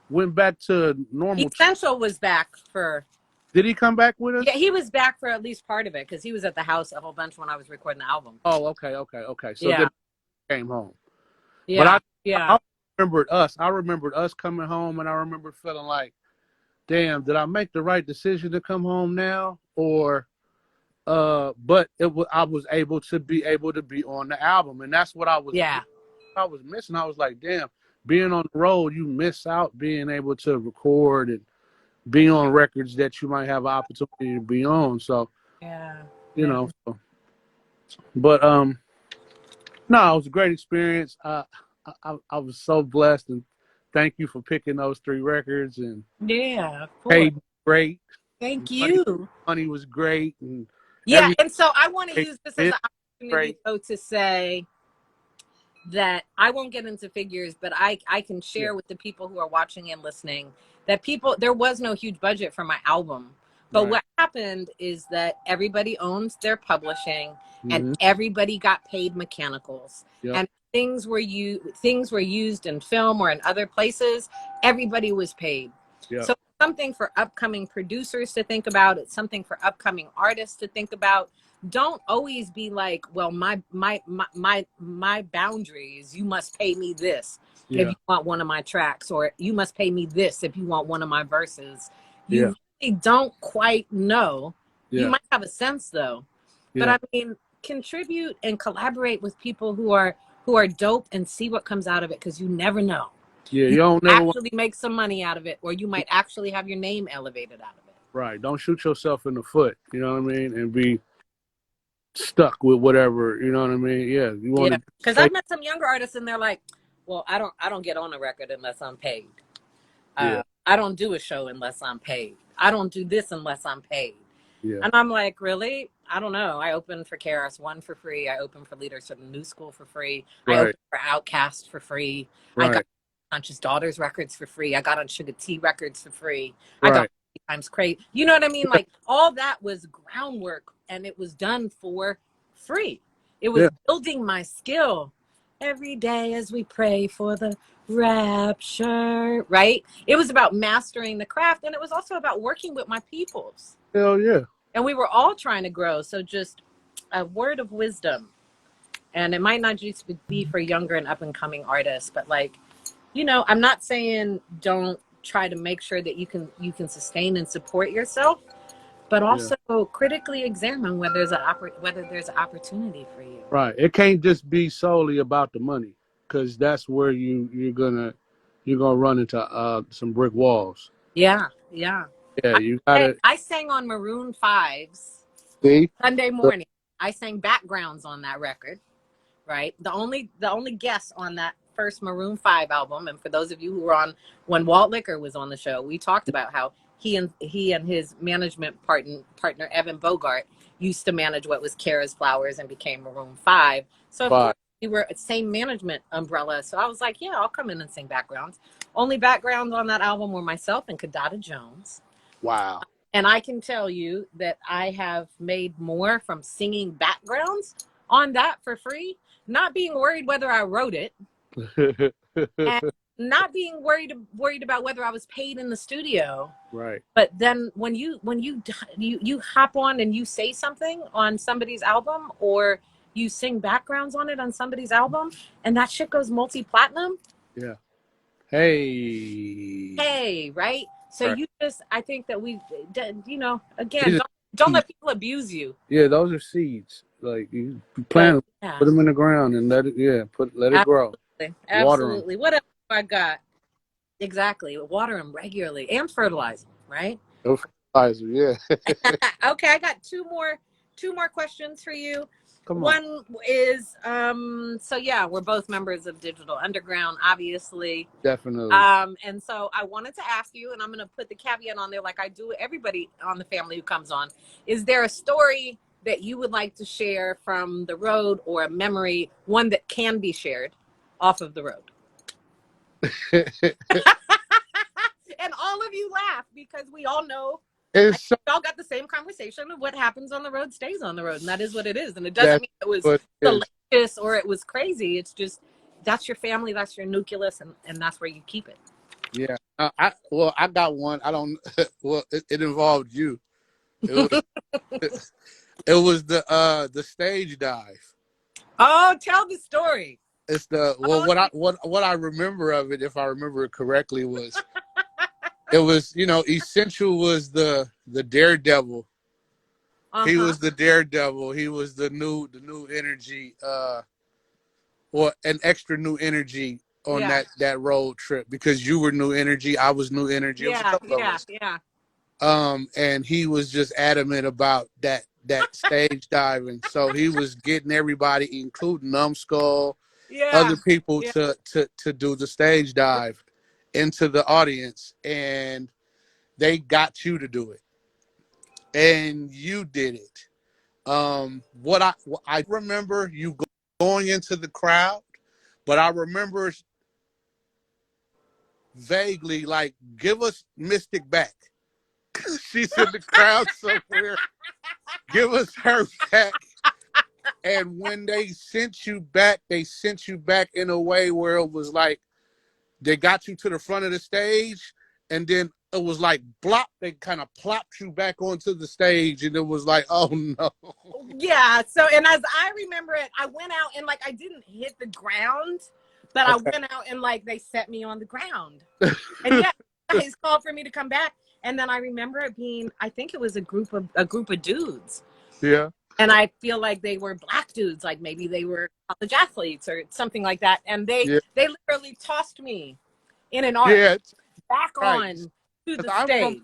Speaker 2: went back to normal.
Speaker 1: Essential was back for.
Speaker 2: Did he come back with
Speaker 1: Yeah,
Speaker 2: us?
Speaker 1: he was back for at least part of it because he was at the house a whole bunch when I was recording the album.
Speaker 2: Oh, okay. So
Speaker 1: Yeah.
Speaker 2: then he came home. But
Speaker 1: Yeah. Yeah.
Speaker 2: I remembered us. I remembered us coming home, and I remember feeling like, damn, did I make the right decision to come home now? Or, but I was able to be on the album, and that's what I was missing. I was like, damn, being on the road, you miss out being able to record and be on records that you might have an opportunity to be on. So,
Speaker 1: Yeah.
Speaker 2: you know, but no, it was a great experience. I was so blessed, and thank you for picking those 3 records. And
Speaker 1: Yeah, of course.
Speaker 2: paid great.
Speaker 1: Thank you.
Speaker 2: Money was great, and
Speaker 1: Yeah, and so I want to use this as an opportunity
Speaker 2: great.
Speaker 1: though, to say that I won't get into figures, but I can share with the people who are watching and listening that there was no huge budget for my album. But what happened is that everybody owns their publishing, and everybody got paid mechanicals.
Speaker 2: Yep.
Speaker 1: And things were used in film or in other places. Everybody was paid.
Speaker 2: Yep.
Speaker 1: So it's something for upcoming producers to think about. It's something for upcoming artists to think about. Don't always be like, well, my boundaries, you must pay me this if you want one of my tracks, or you must pay me this if you want one of my verses. You really don't quite know. You might have a sense though. But I mean, contribute and collaborate with people who are dope and see what comes out of it, because you never know.
Speaker 2: Yeah,
Speaker 1: you don't actually make some money out of it, or you might actually have your name elevated out of it.
Speaker 2: Right. Don't shoot yourself in the foot, you know what I mean? And be stuck with whatever, you know what I mean? Yeah. You want to,
Speaker 1: because I've met some younger artists and they're like, well, I don't get on a record unless I'm paid. I don't do a show unless I'm paid. I don't do this unless I'm paid. Yeah. And I'm like, really? I don't know. I opened for KRS-One for free. I opened for Leaders of the New School for free. I opened for Outkast for free. I got Conscious Daughters records for free. I got on Sugar T records for free. I got Times Crate. You know what I mean? Like, all that was groundwork, and it was done for free. It was building my skill every day as we pray for the rapture, right? It was about mastering the craft, and it was also about working with my peoples.
Speaker 2: Hell yeah.
Speaker 1: And we were all trying to grow. So just a word of wisdom. And it might not just be for younger and up and coming artists, but like, you know, I'm not saying don't try to make sure that you can sustain and support yourself, but also critically examine whether there's an opportunity for you.
Speaker 2: Right. It can't just be solely about the money, because that's where you're gonna run into some brick walls.
Speaker 1: Yeah.
Speaker 2: Yeah, you gotta.
Speaker 1: I sang on Maroon 5's Sunday morning. I sang backgrounds on that record, right? The only guest on that first Maroon 5 album, and for those of you who were on when Walt Liquor was on the show, we talked about how he and his management partner Evan Bogart used to manage what was Kara's Flowers and became Maroon 5. So of course, we were same management umbrella. So I was like, yeah, I'll come in and sing backgrounds. Only backgrounds on that album were myself and Kadada Jones.
Speaker 2: Wow.
Speaker 1: And I can tell you that I have made more from singing backgrounds on that for free, not being worried whether I wrote it, and not being worried about whether I was paid in the studio.
Speaker 2: Right.
Speaker 1: But then when you hop on and you say something on somebody's album, or you sing backgrounds on it on somebody's album, and that shit goes multi-platinum.
Speaker 2: Yeah. Hey,
Speaker 1: right? So
Speaker 2: Right.
Speaker 1: I think that we, again,
Speaker 2: These are
Speaker 1: don't
Speaker 2: seeds.
Speaker 1: let people abuse you.
Speaker 2: Yeah, those are seeds. Like you
Speaker 1: But
Speaker 2: plant them,
Speaker 1: yeah,
Speaker 2: put them in the ground, and let it grow. Water them.
Speaker 1: absolutely. What else have I got? Exactly. Water them regularly and fertilize them, right?
Speaker 2: No fertilizer. Yeah.
Speaker 1: Okay, I got two more questions for you.
Speaker 2: Come on.
Speaker 1: One is so yeah, we're both members of Digital Underground, obviously.
Speaker 2: Definitely.
Speaker 1: And so I wanted to ask you, and I'm going to put the caveat on there like I do everybody on the family who comes on. Is there a story that you would like to share from the road, or a memory, one that can be shared off of the road? And all of you laugh because we all know,
Speaker 2: It's so
Speaker 1: we all got the same conversation of what happens on the road stays on the road, and that is what it is. And it doesn't
Speaker 2: that's
Speaker 1: mean it was
Speaker 2: what it is.
Speaker 1: salacious or it was crazy. It's just that's your family, that's your nucleus, and that's where you keep it.
Speaker 2: Yeah. I got one. I don't. Well, it involved you. It was it was the stage dive.
Speaker 1: Oh, tell the story.
Speaker 2: It's
Speaker 1: Oh,
Speaker 2: what I remember of it, if I remember it correctly, was it was Essential was the daredevil. He was the daredevil. He was the new energy, or an extra new energy on
Speaker 1: yeah,
Speaker 2: that road trip, because you were new energy, I was new energy. It was a
Speaker 1: yeah,
Speaker 2: couple of
Speaker 1: yeah,
Speaker 2: us.
Speaker 1: yeah,
Speaker 2: And he was just adamant about that stage diving. So he was getting everybody, including Numbskull,
Speaker 1: yeah,
Speaker 2: other people,
Speaker 1: yeah.
Speaker 2: to do the stage dive into the audience, and they got you to do it, and you did it. What I remember you going into the crowd, but I remember vaguely, like, give us Mystic back. She's in the crowd somewhere. Give us her back. And when they sent you back in a way where it was like they got you to the front of the stage, and then it was like blop, they kind of plopped you back onto the stage, and it was like, oh no.
Speaker 1: Yeah. So, and as I remember it, I went out and like I didn't hit the ground, but I
Speaker 2: Okay.
Speaker 1: went out and like they set me on the ground. And yeah, guys called for me to come back. And then I remember it being, I think it was a group of dudes.
Speaker 2: Yeah.
Speaker 1: And I feel like they were black dudes, like maybe they were college athletes or something like that. And they
Speaker 2: Yeah.
Speaker 1: literally tossed me in an arc
Speaker 2: Yeah.
Speaker 1: back
Speaker 2: Right.
Speaker 1: on to the
Speaker 2: I'm
Speaker 1: stage.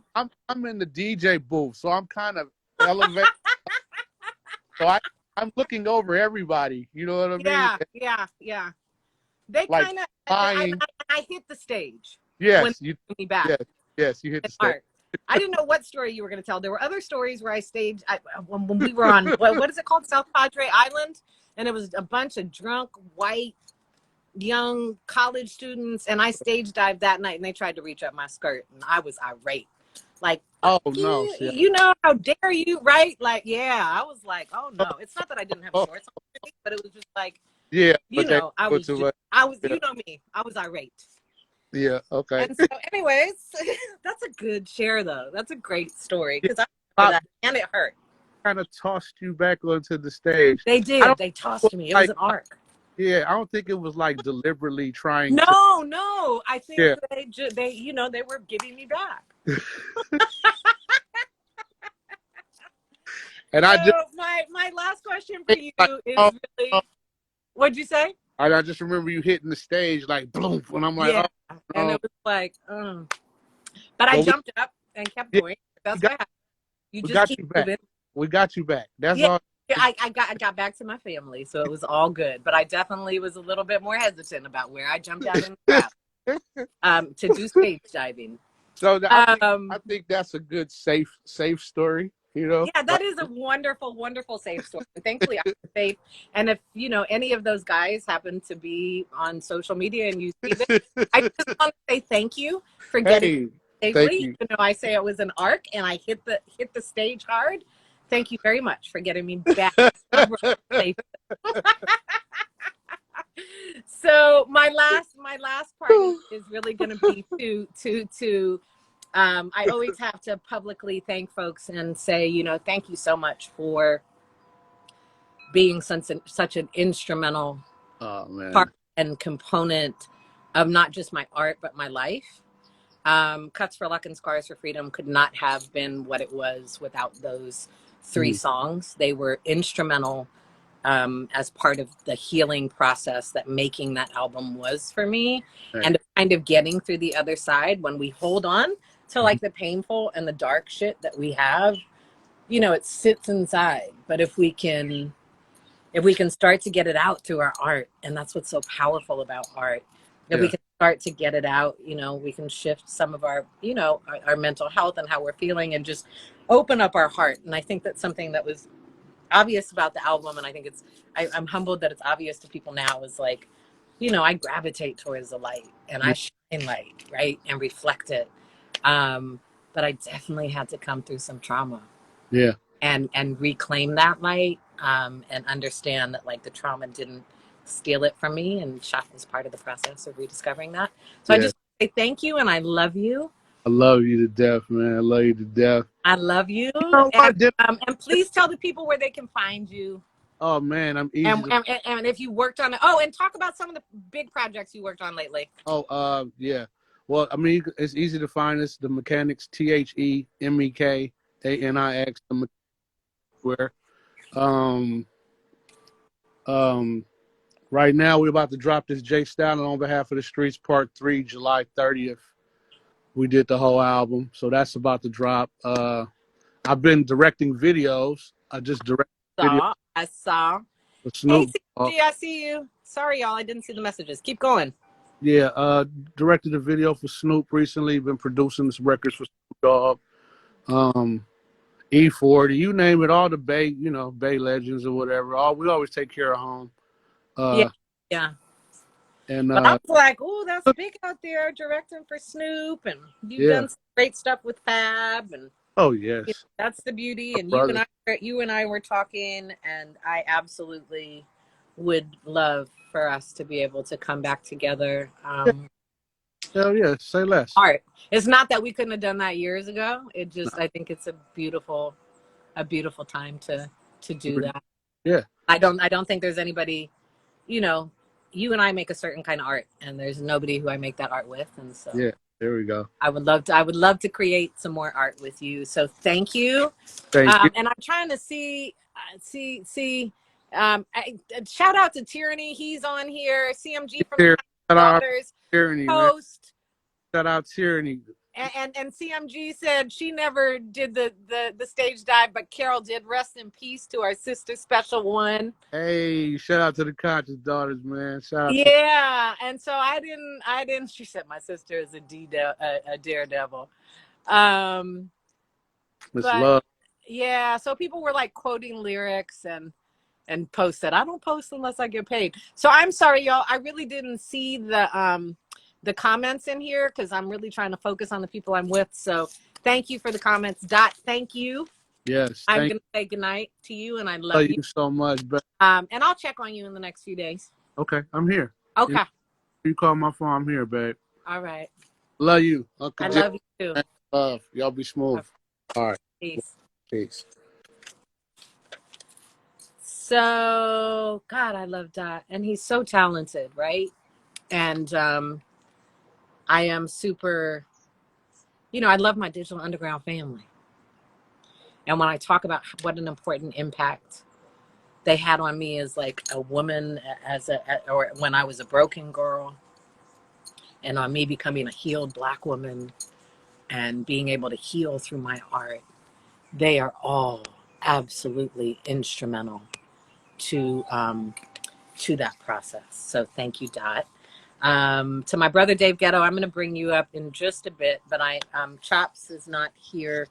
Speaker 2: I'm in the DJ booth, so I'm kind of elevated. So I'm looking over everybody. You know what I mean?
Speaker 1: Yeah. They
Speaker 2: Like
Speaker 1: kind of,
Speaker 2: flying.
Speaker 1: I hit the stage when
Speaker 2: Yes,
Speaker 1: they
Speaker 2: you.
Speaker 1: took me back.
Speaker 2: Yes, you hit the stage.
Speaker 1: Art. I didn't know what story you were going to tell. There were other stories where I staged when we were on what is it called, South Padre Island, and it was a bunch of drunk white young college students, and I stage dived that night, and they tried to reach up my skirt, and I was irate. Like,
Speaker 2: Oh no, see,
Speaker 1: you know, how dare you, right? Like, yeah, I was like, oh no. It's not that I didn't have shorts on, but it was just like,
Speaker 2: yeah,
Speaker 1: you
Speaker 2: but they
Speaker 1: know, I
Speaker 2: go
Speaker 1: was
Speaker 2: to
Speaker 1: just,
Speaker 2: yeah,
Speaker 1: you know me, I was irate.
Speaker 2: yeah, okay.
Speaker 1: And so, anyways, that's a good share, though. That's a great story
Speaker 2: Yeah,
Speaker 1: because I remember that, and it hurt.
Speaker 2: kind of tossed you back onto the stage.
Speaker 1: They
Speaker 2: I
Speaker 1: did.
Speaker 2: don't
Speaker 1: They tossed me. It was
Speaker 2: like,
Speaker 1: an arc.
Speaker 2: yeah, I don't think it was like deliberately trying to.
Speaker 1: No. I think
Speaker 2: Yeah,
Speaker 1: they, they were giving me back.
Speaker 2: and I
Speaker 1: So
Speaker 2: just
Speaker 1: my last question for you
Speaker 2: like,
Speaker 1: is
Speaker 2: oh, oh,
Speaker 1: really, what'd you say?
Speaker 2: I just remember you hitting the stage like boom, and I'm like,
Speaker 1: Yeah,
Speaker 2: oh
Speaker 1: and
Speaker 2: no.
Speaker 1: it was like, but I
Speaker 2: Well,
Speaker 1: jumped up and kept
Speaker 2: yeah,
Speaker 1: going.
Speaker 2: we
Speaker 1: That's
Speaker 2: got
Speaker 1: what happened. You
Speaker 2: we
Speaker 1: just
Speaker 2: got
Speaker 1: keep
Speaker 2: you back.
Speaker 1: moving.
Speaker 2: We got you back. That's
Speaker 1: Yeah,
Speaker 2: all.
Speaker 1: I got back to my family, so it was all good. But I definitely was a little bit more hesitant about where I jumped out in the crowd to do stage diving.
Speaker 2: So I
Speaker 1: Um,
Speaker 2: think that's a good safe story. You know,
Speaker 1: yeah, that
Speaker 2: like,
Speaker 1: is a wonderful, wonderful safe story. Thankfully, I was safe. And if any of those guys happen to be on social media and you see this, I just want to say thank you for getting
Speaker 2: hey, thank
Speaker 1: safely.
Speaker 2: you.
Speaker 1: Even though I say it was an arc and I hit the stage hard. Thank you very much for getting me back safe. So my last party is really going to be to I always have to publicly thank folks and say, thank you so much for being such an instrumental
Speaker 2: Oh man.
Speaker 1: part and component of not just my art but my life. Cuts for Luck and Scars for Freedom could not have been what it was without those three
Speaker 2: Mhm.
Speaker 1: songs. They were instrumental as part of the healing process that making that album was for me,
Speaker 2: Right.
Speaker 1: and kind of getting through the other side. When we hold on to like the painful and the dark shit that we have, you know, it sits inside. But if we can start to get it out through our art, and that's what's so powerful about art, if we
Speaker 2: Yeah.
Speaker 1: can start to get it out, you know, we can shift some of our, you know, our mental health and how we're feeling, and just open up our heart. And I think that's something that was obvious about the album, and I think I'm humbled that it's obvious to people now, is like, you know, I gravitate towards the light, and I
Speaker 2: Yeah.
Speaker 1: shine light, right, and reflect it. um but I definitely had to come through some trauma
Speaker 2: Yeah.
Speaker 1: and reclaim that light, and understand that like the trauma didn't steal it from me, and Shop was part of the process of rediscovering that. So I
Speaker 2: Yeah.
Speaker 1: just say thank you, and I love you.
Speaker 2: I love you to death, man. I love you to death.
Speaker 1: I love you.
Speaker 2: You know what?
Speaker 1: And please tell the people where they can find you.
Speaker 2: Oh man, I'm easy to.
Speaker 1: And if you worked on it, oh, and talk about some of the big projects you worked on lately.
Speaker 2: Oh, yeah. Well, I mean, it's easy to find us. The Mechanics, TheMekanix, the Mechanics Square. Um, um, right now we're about to drop this Jay Stalin on behalf of the Streets Part 3, July 30th. We did the whole album, so that's about to drop. I've been directing videos. I just directed a video
Speaker 1: I saw.
Speaker 2: for
Speaker 1: Hey,
Speaker 2: Snoop Dogg.
Speaker 1: CG, I see you. Sorry, y'all, I didn't see the messages. Keep going.
Speaker 2: Yeah, directed a video for Snoop recently. Been producing this records for Snoop Dogg. E40, you name it, all the Bay, you know, Bay legends or whatever. We always take care of home.
Speaker 1: Yeah,
Speaker 2: Uh,
Speaker 1: yeah.
Speaker 2: and
Speaker 1: But I was like, oh, that's big out there directing for Snoop, and you've
Speaker 2: yeah.
Speaker 1: done some great stuff with Fab, and
Speaker 2: Oh
Speaker 1: you know,
Speaker 2: yes,
Speaker 1: that's the beauty.
Speaker 2: my
Speaker 1: And
Speaker 2: brother.
Speaker 1: you and I were talking, and I absolutely would love for us to be able to come back together.
Speaker 2: Yeah, hell yeah. Say less.
Speaker 1: Art. It's not that we couldn't have done that years ago. It
Speaker 2: No,
Speaker 1: just, I think it's a beautiful time to do that.
Speaker 2: yeah,
Speaker 1: I don't think there's anybody, you know, you and I make a certain kind of art, and there's nobody who I make that art with. And so
Speaker 2: yeah. There we go.
Speaker 1: I would love to create some more art with you. So thank you.
Speaker 2: Thank you.
Speaker 1: And I'm trying to see. Shout out to Tyranny. He's on here. CMG from the
Speaker 2: Shout out
Speaker 1: Daughters
Speaker 2: Tyranny, man.
Speaker 1: host.
Speaker 2: Shout out Tyranny.
Speaker 1: And CMG said she never did the stage dive, but Carol did. Rest in peace to our sister, special one.
Speaker 2: Hey, shout out to the Conscious Daughters, man. Shout out to
Speaker 1: Yeah, and so I didn't. She said my sister is a daredevil. Um,
Speaker 2: Miss
Speaker 1: but
Speaker 2: Love.
Speaker 1: yeah, so people were like quoting lyrics and posted. I don't post unless I get paid. So I'm sorry, y'all. I really didn't see the comments in here because I'm really trying to focus on the people I'm with. So thank you for the comments. Dot, thank you.
Speaker 2: Yes,
Speaker 1: I'm
Speaker 2: thank
Speaker 1: gonna say goodnight to you, and I
Speaker 2: you.
Speaker 1: love
Speaker 2: Love
Speaker 1: you.
Speaker 2: you so much, but
Speaker 1: And I'll check on you in the next few days.
Speaker 2: okay, I'm here. You know,
Speaker 1: Okay.
Speaker 2: you call my phone, I'm here, babe.
Speaker 1: All right.
Speaker 2: Love you,
Speaker 1: I
Speaker 2: Uncle Jim.
Speaker 1: love you too.
Speaker 2: Love. Y'all be smooth. All right.
Speaker 1: Peace.
Speaker 2: Peace.
Speaker 1: So, God, I love Dot, and he's so talented, right? And I am super, I love my Digital Underground family. And when I talk about what an important impact they had on me as like a woman, or when I was a broken girl, and on me becoming a healed Black woman and being able to heal through my art, they are all absolutely instrumental to that process. So thank you, Dot. To my brother Dave Ghetto, I'm going to bring you up in just a bit, but Chops is not here.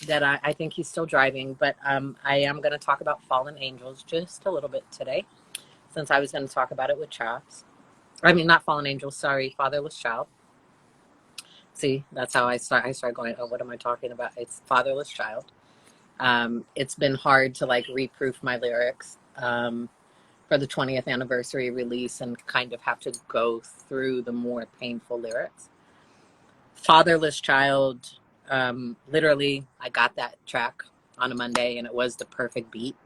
Speaker 1: That I think he's still driving, but I am going to talk about fallen angels just a little bit today, since I was going to talk about it with Chops. I mean, not fallen angels. Sorry, fatherless child. See, that's how I start going. Oh, what am I talking about? It's fatherless child. It's been hard to like reproof my lyrics for the 20th anniversary release and kind of have to go through the more painful lyrics. Fatherless child. Literally, I got that track on a Monday, and it was the perfect beat.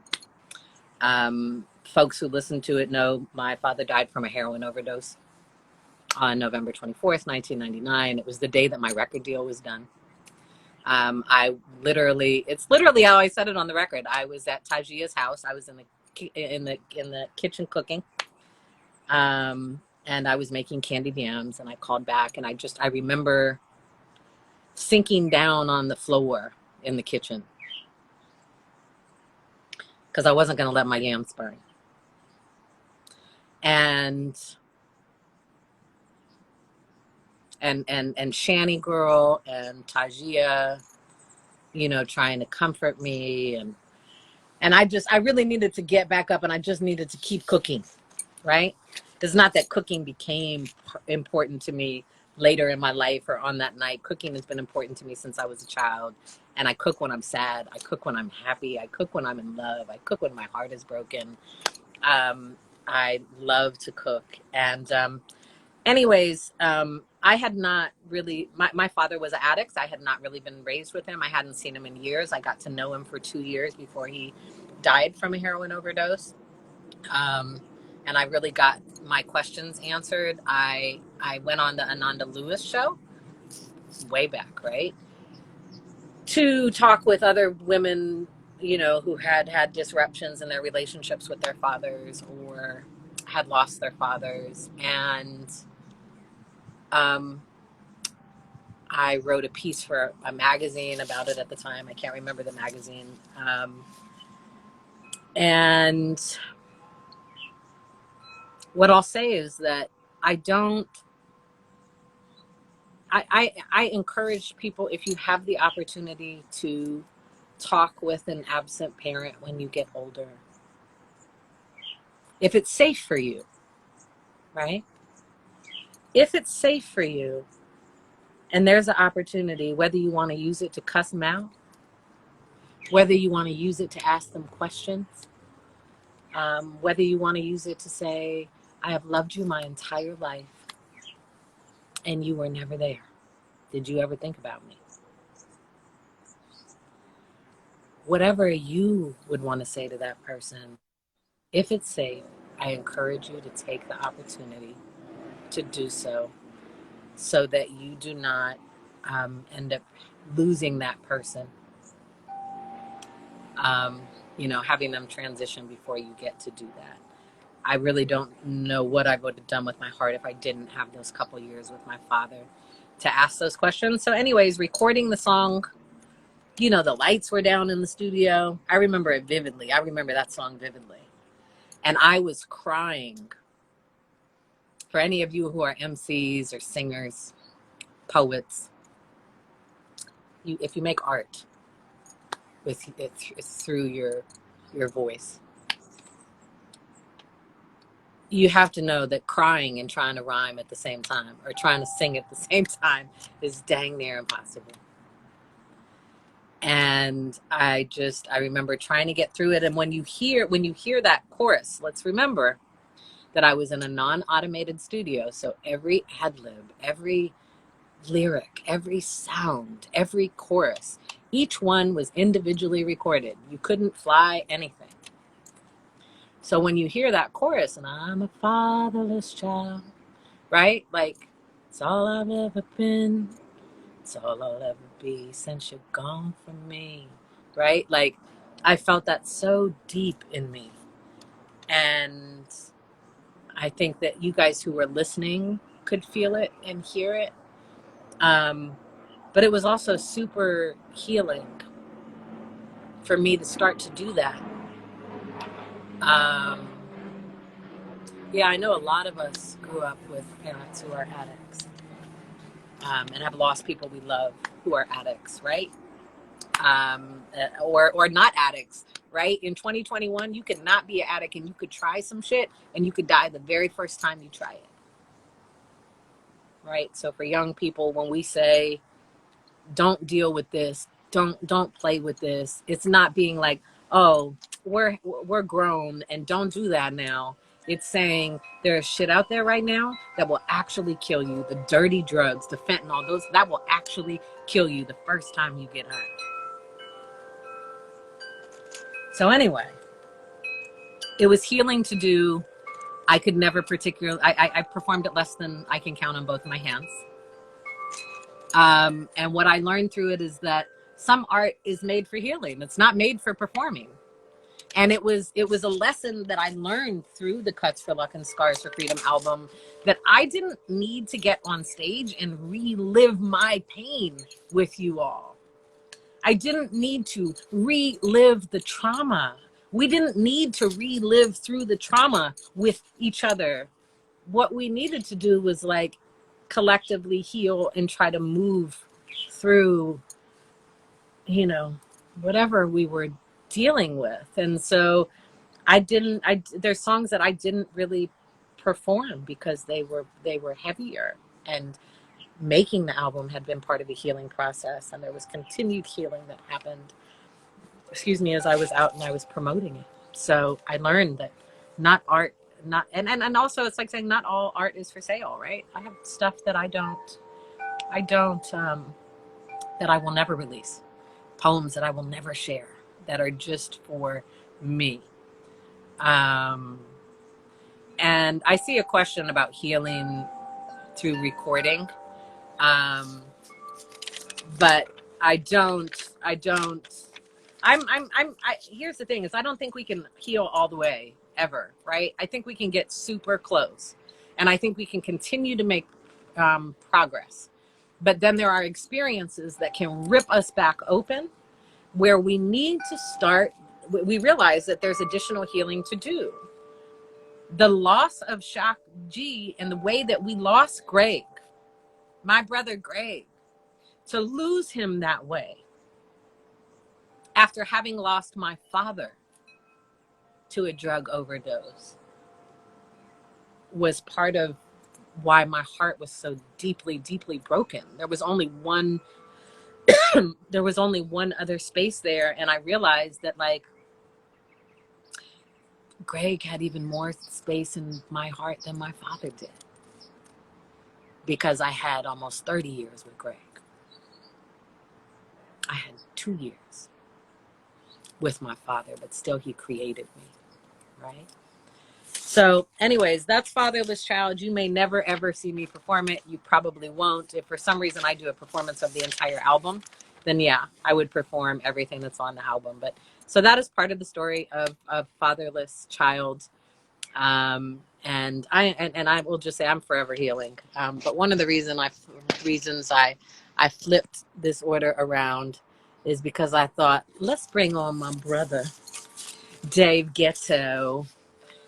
Speaker 1: Folks who listen to it know my father died from a heroin overdose. on November 24th, 1999. It was the day that my record deal was done. It's literally how I said it on the record. I was at Tajia's house. I was in the kitchen cooking. And I was making candied yams, and I called back, and I remember sinking down on the floor in the kitchen because I wasn't going to let my yams burn. And Shani girl and Tajia, trying to comfort me, and I really needed to get back up, and I just needed to keep cooking, right? It's not that cooking became important to me later in my life or on that night. Cooking has been important to me since I was a child, and I cook when I'm sad. I cook when I'm happy. I cook when I'm in love. I cook when my heart is broken. I love to cook. And I had not really, my father was an addict. I had not really been raised with him. I hadn't seen him in years. I got to know him for 2 years before he died from a heroin overdose. And I really got my questions answered. I went on the Ananda Lewis show way back, right? To talk with other women, who had disruptions in their relationships with their fathers or had lost their fathers. And I wrote a piece for a magazine about it at the time. I can't remember the magazine. And what I'll say is that I encourage people, if you have the opportunity, to talk with an absent parent when you get older. If it's safe for you, right? If it's safe for you and there's an opportunity, whether you want to use it to cuss them out, whether you want to use it to ask them questions, whether you want to use it to say, I have loved you my entire life and you were never there. Did you ever think about me? Whatever you would want to say to that person, if it's safe, I encourage you to take the opportunity to do so that you do not end up losing that person, having them transition before you get to do that. I really don't know what I would have done with my heart if I didn't have those couple years with my father to ask those questions. So anyways, recording the song, the lights were down in the studio. I remember it vividly. I remember that song vividly. And I was crying. For any of you who are MCs or singers, poets, if you make art with it through your voice, you have to know that crying and trying to rhyme at the same time or trying to sing at the same time is dang near impossible. And I remember trying to get through it. And when you hear that chorus, let's remember that I was in a non-automated studio. So every ad-lib, every lyric, every sound, every chorus, each one was individually recorded. You couldn't fly anything. So when you hear that chorus, and I'm a fatherless child, right? Like, it's all I've ever been. It's all I'll ever be since you're gone from me, right? Like, I felt that so deep in me. And I think that you guys who were listening could feel it and hear it. But it was also super healing for me to start to do that. Yeah, I know a lot of us grew up with parents who are addicts, and have lost people we love who are addicts, right? Or not addicts, right? In 2021, you could not be an addict and you could try some shit and you could die the very first time you try it, right? So for young people, when we say, don't deal with this, don't play with this, it's not being like, oh, we're grown and don't do that now. It's saying there's shit out there right now that will actually kill you. The dirty drugs, the fentanyl, those that will actually kill you the first time you get high. So anyway, it was healing to do I could never particularly, I performed it less than I can count on both of my hands. And what I learned through it is that some art is made for healing. It's not made for performing. And it was a lesson that I learned through the Cuts for Luck and Scars for Freedom album, that I didn't need to get on stage and relive my pain with you all. I didn't need to relive the trauma. We didn't need to relive through the trauma with each other. What we needed to do was like collectively heal and try to move through, whatever we were dealing with. And so there's songs that I didn't really perform because they were heavier, and making the album had been part of the healing process, and there was continued healing that happened, as I was out and I was promoting it. So I learned that not art, not and also it's like saying not all art is for sale, right? I have stuff that I don't that I will never release, poems that I will never share, that are just for me. And I see a question about healing through recording. But here's the thing is I don't think we can heal all the way ever, right? I think we can get super close, and I think we can continue to make progress. But then there are experiences that can rip us back open, where we need to start. We realize that there's additional healing to do. The loss of Shaq G and the way that we lost Greg, my brother Greg, to lose him that way, after having lost my father to a drug overdose, was part of why my heart was so deeply, deeply broken. There was only one other space there. And I realized that like Greg had even more space in my heart than my father did, because I had almost 30 years with Greg. I had 2 years with my father, but still he created me, right? So anyways, that's Fatherless Child. You may never, ever see me perform it. You probably won't. If for some reason I do a performance of the entire album, then yeah, I would perform everything that's on the album. But so that is part of the story of Fatherless Child. And I will just say I'm forever healing. But one of the reasons I flipped this order around is because I thought, let's bring on my brother, Dave Ghetto,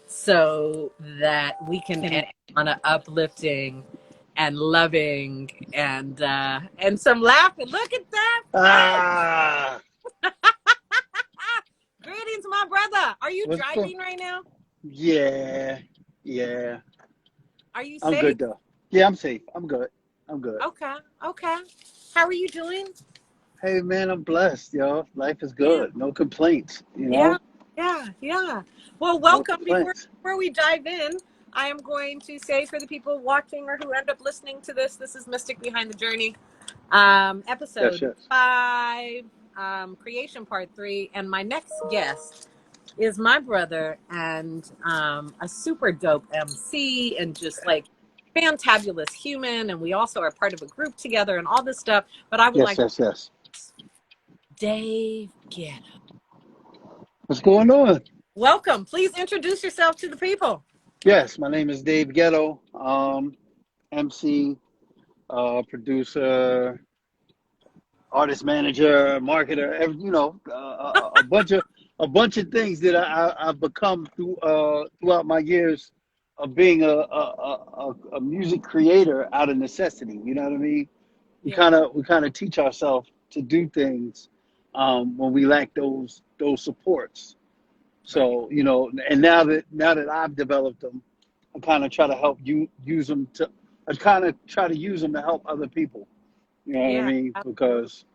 Speaker 1: so that we can end on an uplifting and loving and some laughing. Look at that.
Speaker 3: Ah,
Speaker 1: Greetings, my brother. Are you driving right now?
Speaker 3: yeah.
Speaker 1: Are you
Speaker 3: I'm
Speaker 1: safe?
Speaker 3: good though. Yeah, I'm safe. I'm good.
Speaker 1: Okay. How are you doing?
Speaker 3: Hey man, I'm blessed, yo. Life is good. No complaints, you know?
Speaker 1: Yeah. Well,
Speaker 3: No
Speaker 1: welcome.
Speaker 3: complaints.
Speaker 1: Before we dive in, I am going to say for the people watching or who end up listening to this is Mystic Behind the Journey, episode
Speaker 3: Yes.
Speaker 1: 5, creation part 3. And my next guest is my brother and a super dope MC and just like fantabulous human. And we also are part of a group together and all this stuff. But I would like
Speaker 3: Yes.
Speaker 1: Dave Ghetto.
Speaker 3: What's going on?
Speaker 1: Welcome. Please introduce yourself to the people.
Speaker 3: Yes, my name is Dave Ghetto. MC, producer, artist manager, marketer, a bunch of things that I've become throughout my years of being a music creator out of necessity. You know what I mean? We kind of teach ourselves to do things when we lack those supports. So and now that I've developed them, I kind of try to help you use them to. I kind of try to use them to help other people. You know what I mean? Because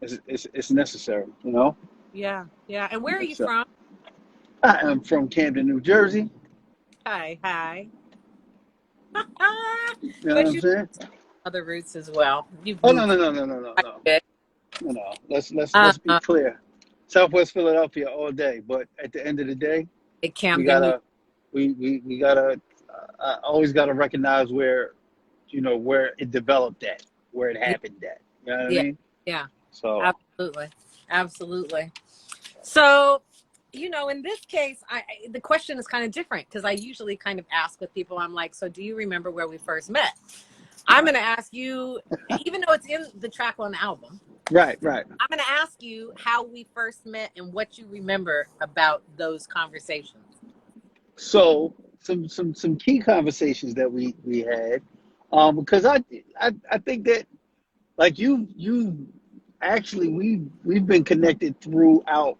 Speaker 3: it's necessary. You know.
Speaker 1: Yeah. And where are you from?
Speaker 3: I am from Camden, New Jersey.
Speaker 1: Hi.
Speaker 3: You know what I'm saying?
Speaker 1: Other roots as well.
Speaker 3: Oh no. Let's be clear. Southwest Philadelphia all day, but at the end of the day,
Speaker 1: Camden,
Speaker 3: we gotta we gotta I always gotta recognize where where it developed at, where it
Speaker 1: Yeah,
Speaker 3: happened at. You know what I
Speaker 1: yeah,
Speaker 3: mean?
Speaker 1: yeah.
Speaker 3: So
Speaker 1: Absolutely, absolutely. So, in this case, the question is kind of different because I usually kind of ask with people. I'm like, so do you remember where we first met? I'm going to ask you, even though it's in the track on the album.
Speaker 3: right, right.
Speaker 1: I'm going to ask you how we first met and what you remember about those conversations.
Speaker 3: So some key conversations that we had, because I think that like you actually we've been connected throughout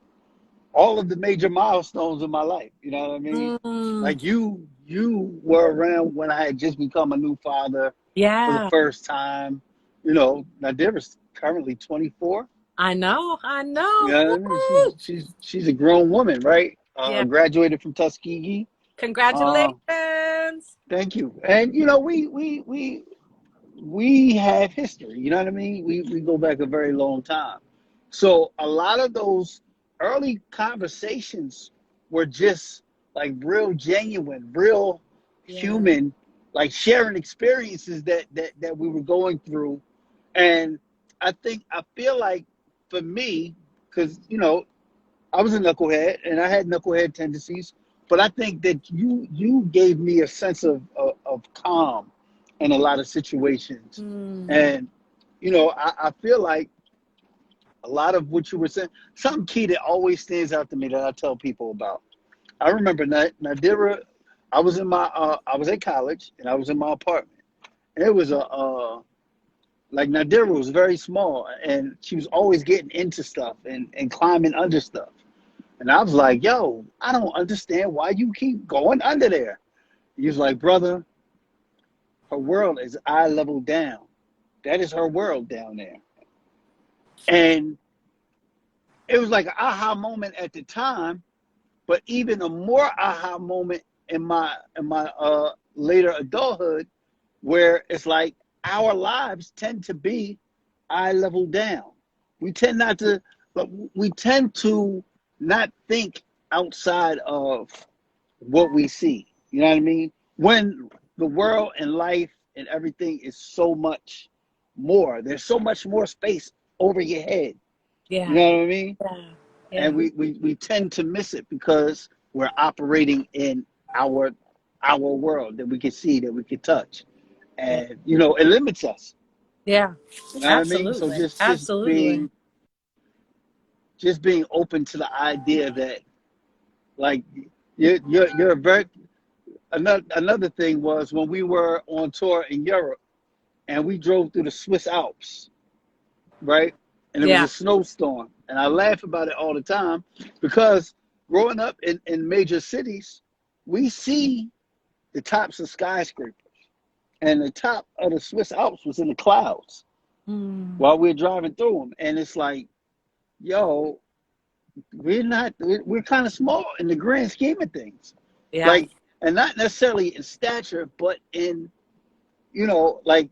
Speaker 3: all of the major milestones of my life. You know what I mean?
Speaker 1: Mm,
Speaker 3: Like you were around when I had just become a new father for the
Speaker 1: yeah,
Speaker 3: first time. Nadira's currently 24.
Speaker 1: I know, I
Speaker 3: You
Speaker 1: know.
Speaker 3: know what I mean?
Speaker 1: Woo!
Speaker 3: She's a grown woman, right?
Speaker 1: Yeah,
Speaker 3: Graduated from Tuskegee. Uh,
Speaker 1: congratulations.
Speaker 3: Thank you. And we have history. You know what I mean? We go back a very long time. So a lot of those early conversations were just like real genuine, real
Speaker 1: Yeah.
Speaker 3: human, like sharing experiences that we were going through. And I feel like for me, because I was a knucklehead and I had knucklehead tendencies, but I think that you gave me a sense of calm in a lot of situations.
Speaker 1: Mm,
Speaker 3: And I feel like a lot of what you were saying, something key that always stands out to me that I tell people about. I remember Nadira, I was at college and I was in my apartment. And it was like Nadira was very small and she was always getting into stuff and climbing under stuff. And I was like, yo, I don't understand why you keep going under there. He was like, brother, her world is eye level down. That is her world down there. And it was like an aha moment at the time, but even a more aha moment in my later adulthood, where it's like our lives tend to be eye level down. We tend not to, but we tend to not think outside of what we see. You know what I mean? When the world and life and everything is so much more, there's so much more space over your head. You
Speaker 1: yeah.
Speaker 3: know what I mean?
Speaker 1: Yeah.
Speaker 3: And
Speaker 1: Yeah.
Speaker 3: we tend to miss it because we're operating in our our world that we can see, that we can touch.
Speaker 1: Yeah.
Speaker 3: And it limits us.
Speaker 1: Yeah.
Speaker 3: You know what I mean? So
Speaker 1: Absolutely. Absolutely.
Speaker 3: just being open to the idea that like you're a very another thing was when we were on tour in Europe and we drove through the Swiss Alps, right? And it was
Speaker 1: Yeah.
Speaker 3: a snowstorm. And I laugh about it all the time because growing up in major cities, we see the tops of skyscrapers. And the top of the Swiss Alps was in the clouds
Speaker 1: Mm,
Speaker 3: while we are driving through them. And it's like, yo, we're kind of small in the grand scheme of things.
Speaker 1: yeah.
Speaker 3: Like, and not necessarily in stature, but in, like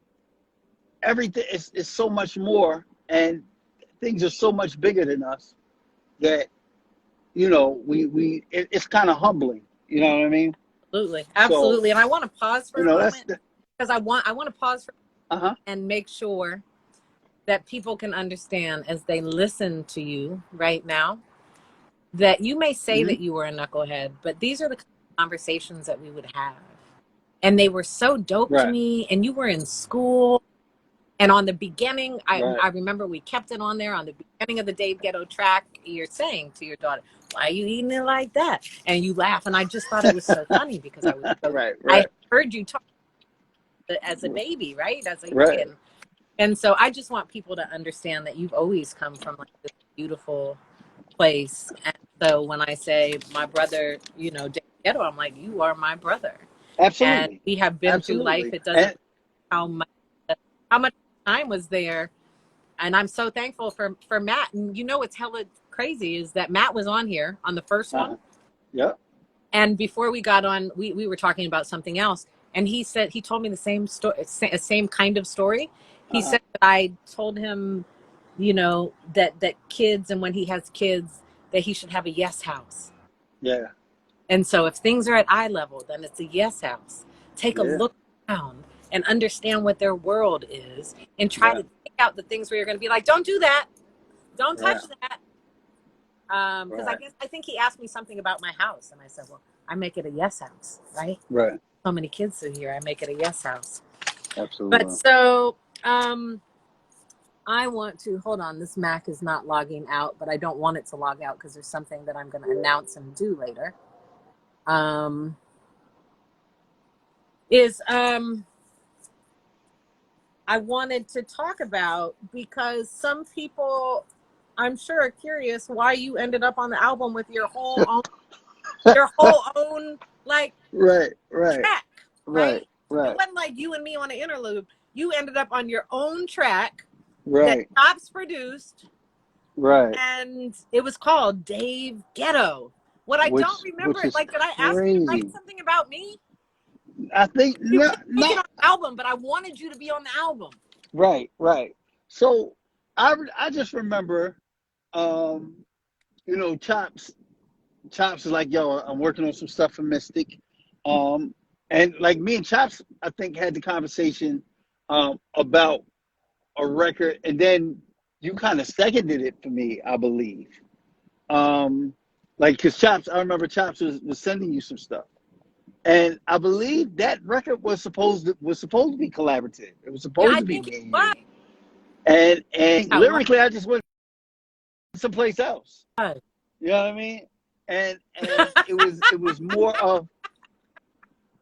Speaker 3: everything is so much more and things are so much bigger than us that it's kind of humbling. You know what I mean?
Speaker 1: Absolutely.
Speaker 3: So
Speaker 1: Absolutely. And I want to pause for a
Speaker 3: that's
Speaker 1: moment
Speaker 3: the
Speaker 1: because I want to pause for
Speaker 3: uh-huh.
Speaker 1: and make sure that people can understand as they listen to you right now that you may say
Speaker 3: Hmm.
Speaker 1: that you were a knucklehead, but these are the conversations that we would have. And they were so dope to
Speaker 3: Right,
Speaker 1: me. And you were in school. And on the beginning,
Speaker 3: right.
Speaker 1: I remember we kept it on there on the beginning of the Dave Ghetto track. You're saying to your daughter, "Why are you eating it like that?" And you laugh. And I just thought it was so funny because
Speaker 3: Right,
Speaker 1: I
Speaker 3: right,
Speaker 1: heard you talk as a baby, right? As a
Speaker 3: right.
Speaker 1: youngin. And so I just want people to understand that you've always come from like this beautiful place. And so when I say my brother, Dave Ghetto, I'm like, you are my brother. And
Speaker 3: Absolutely,
Speaker 1: we have been through life.
Speaker 3: absolutely.
Speaker 1: It doesn't
Speaker 3: And
Speaker 1: matter how much time was there. And I'm so thankful for Matt. And what's hella crazy is that Matt was on here on the first one.
Speaker 3: yeah,
Speaker 1: And before we got on, we were talking about something else. And he told me the same story, same kind of story. He
Speaker 3: uh-huh,
Speaker 1: said that I told him, that kids, and when he has kids, that he should have a yes house.
Speaker 3: yeah,
Speaker 1: And so if things are at eye level, then it's a yes house. Take a
Speaker 3: Yeah.
Speaker 1: look around and understand what their world is and try
Speaker 3: Right.
Speaker 1: to take out the things where you're going to be like, don't do that. Don't
Speaker 3: Right.
Speaker 1: touch that. Because
Speaker 3: Right.
Speaker 1: I think he asked me something about my house. And I said, well, I make it a yes house, right?
Speaker 3: Right.
Speaker 1: So many kids are here. I make it a yes house. But
Speaker 3: Absolutely.
Speaker 1: so I want to, hold on, this Mac is not logging out, but I don't want it to log out because there's something that I'm going to announce and do later. I wanted to talk about, because some people I'm sure are curious why you ended up on the album with your whole own like
Speaker 3: Right. Right.
Speaker 1: track,
Speaker 3: Right.
Speaker 1: right? It
Speaker 3: Right.
Speaker 1: wasn't like you and me on an interlude. You ended up on your own track that
Speaker 3: Right.
Speaker 1: Chops produced,
Speaker 3: Right.
Speaker 1: and it was called Dave Ghetto. What I don't remember,
Speaker 3: Which is
Speaker 1: like, did I ask you to write
Speaker 3: crazy.
Speaker 1: something about me?
Speaker 3: I think
Speaker 1: You
Speaker 3: not
Speaker 1: couldn't make it
Speaker 3: not
Speaker 1: on the album, but I wanted you to be on the album.
Speaker 3: right, right. So I just remember um Chops is like, yo, I'm working on some stuff for Mystic. And like me and Chops, I think had the conversation about a record, and then you kind of seconded it for me, I believe. Like, cause Chops, I remember Chops was sending you some stuff. And I believe that record was supposed to be collaborative. It was
Speaker 1: Yeah,
Speaker 3: supposed
Speaker 1: I
Speaker 3: to be
Speaker 1: think it
Speaker 3: me and
Speaker 1: was.
Speaker 3: you. And
Speaker 1: Yeah, well,
Speaker 3: lyrically, I just went someplace else. You know what I mean? And it was more of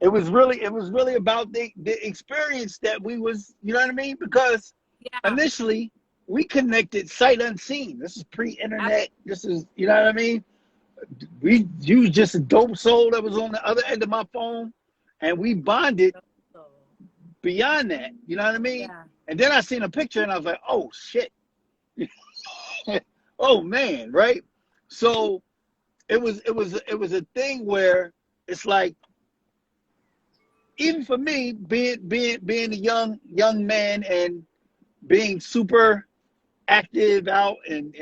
Speaker 3: it was really about the experience that we was, you know what I mean? Because
Speaker 1: yeah,
Speaker 3: initially we connected sight unseen. This is pre-internet. This is, you know what I mean? We used just a dope soul that was on the other end of my phone, and we bonded beyond that. You know what I mean?
Speaker 1: yeah,
Speaker 3: And then I seen a picture and I was like, oh shit. Oh man, right? So it was a thing where it's like, even for me, being a young man and being super active out and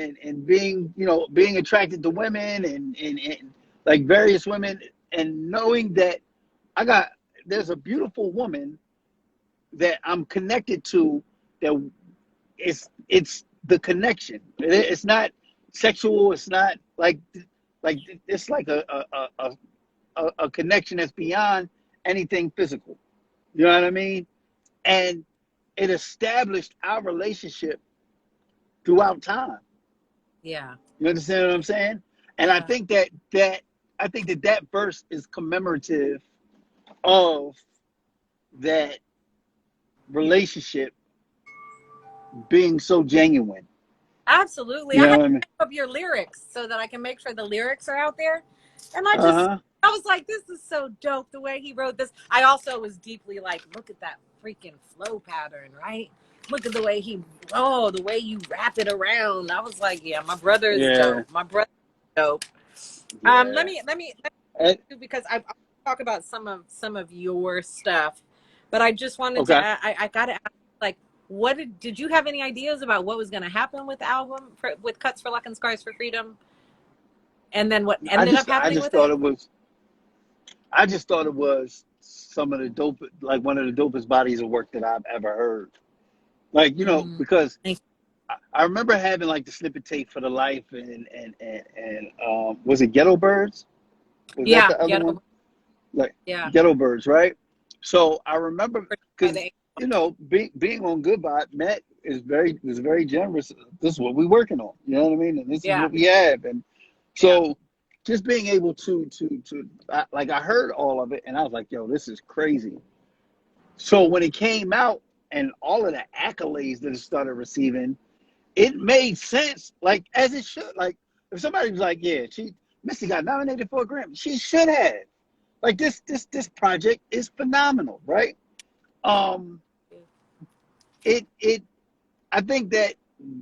Speaker 3: being, being attracted to women and like various women, and knowing that there's a beautiful woman that I'm connected to, that it's the connection. It's not sexual. It's not like it's like a connection that's beyond anything physical. You know what I mean? And it established our relationship throughout time.
Speaker 1: yeah,
Speaker 3: You understand what I'm saying? And I
Speaker 1: yeah.
Speaker 3: think that verse is commemorative of that relationship being so genuine.
Speaker 1: Absolutely.
Speaker 3: You
Speaker 1: I
Speaker 3: know
Speaker 1: had
Speaker 3: what
Speaker 1: to
Speaker 3: I mean?
Speaker 1: check up your lyrics so that I can make sure the lyrics are out there. And
Speaker 3: Uh-huh.
Speaker 1: I was like, this is so dope the way he wrote this. I also was deeply like, look at that freaking flow pattern, right? Look at the way you wrap it around. I was like, yeah, my brother is
Speaker 3: Yeah.
Speaker 1: dope. My brother is dope.
Speaker 3: Yeah.
Speaker 1: Let me
Speaker 3: And,
Speaker 1: because I talk about some of your stuff, but I just wanted to
Speaker 3: okay.
Speaker 1: I gotta ask, like, what did you have any ideas about what was going to happen with the album with Cuts for Luck and Scars for Freedom, and then what
Speaker 3: I
Speaker 1: ended up
Speaker 3: just I
Speaker 1: happening
Speaker 3: just
Speaker 1: with
Speaker 3: thought
Speaker 1: it?
Speaker 3: it was I just thought it was some of the dope, like one of the dopest bodies of work that I've ever heard. Like,
Speaker 1: Mm,
Speaker 3: because
Speaker 1: thank
Speaker 3: I remember having like the snippet tape for the life, and was it Ghetto Birds? Was
Speaker 1: you.
Speaker 3: that
Speaker 1: Yeah,
Speaker 3: the other one?
Speaker 1: ghetto.
Speaker 3: Like
Speaker 1: Yeah,
Speaker 3: Ghetto Birds, right? So I remember,
Speaker 1: by
Speaker 3: because
Speaker 1: the
Speaker 3: being on Goodbye, Matt was very generous. This is what we're working on. You know what I mean? And this is
Speaker 1: yeah,
Speaker 3: what we have. And
Speaker 1: yeah,
Speaker 3: so just being able like, I heard all of it and I was like, yo, this is crazy. So when it came out and all of the accolades that it started receiving, it made sense, like, as it should. Like, if somebody was like, yeah, Missy got nominated for a Grammy, she should have. Like, this project is phenomenal, right? Um, it I think that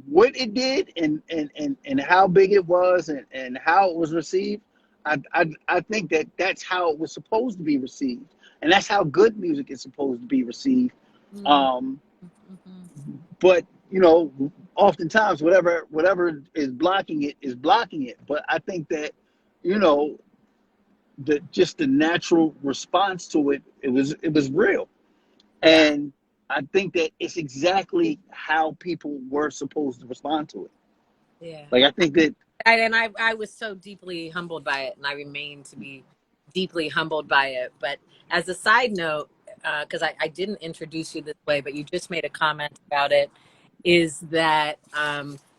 Speaker 3: what it did and how big it was and how it was received, I think that that's how it was supposed to be received, and that's how good music is supposed to be received.
Speaker 1: mm,
Speaker 3: Um,
Speaker 1: mm-hmm.
Speaker 3: but oftentimes whatever is blocking it is blocking it. But I think that, you know, the natural response to it, it was real.
Speaker 1: Yeah.
Speaker 3: And I think that it's exactly how people were supposed to respond to it.
Speaker 1: Yeah.
Speaker 3: Like, I think that,
Speaker 1: And I was so deeply humbled by it, and I remain to be deeply humbled by it. But as a side note, because I didn't introduce you this way, but you just made a comment about it, is that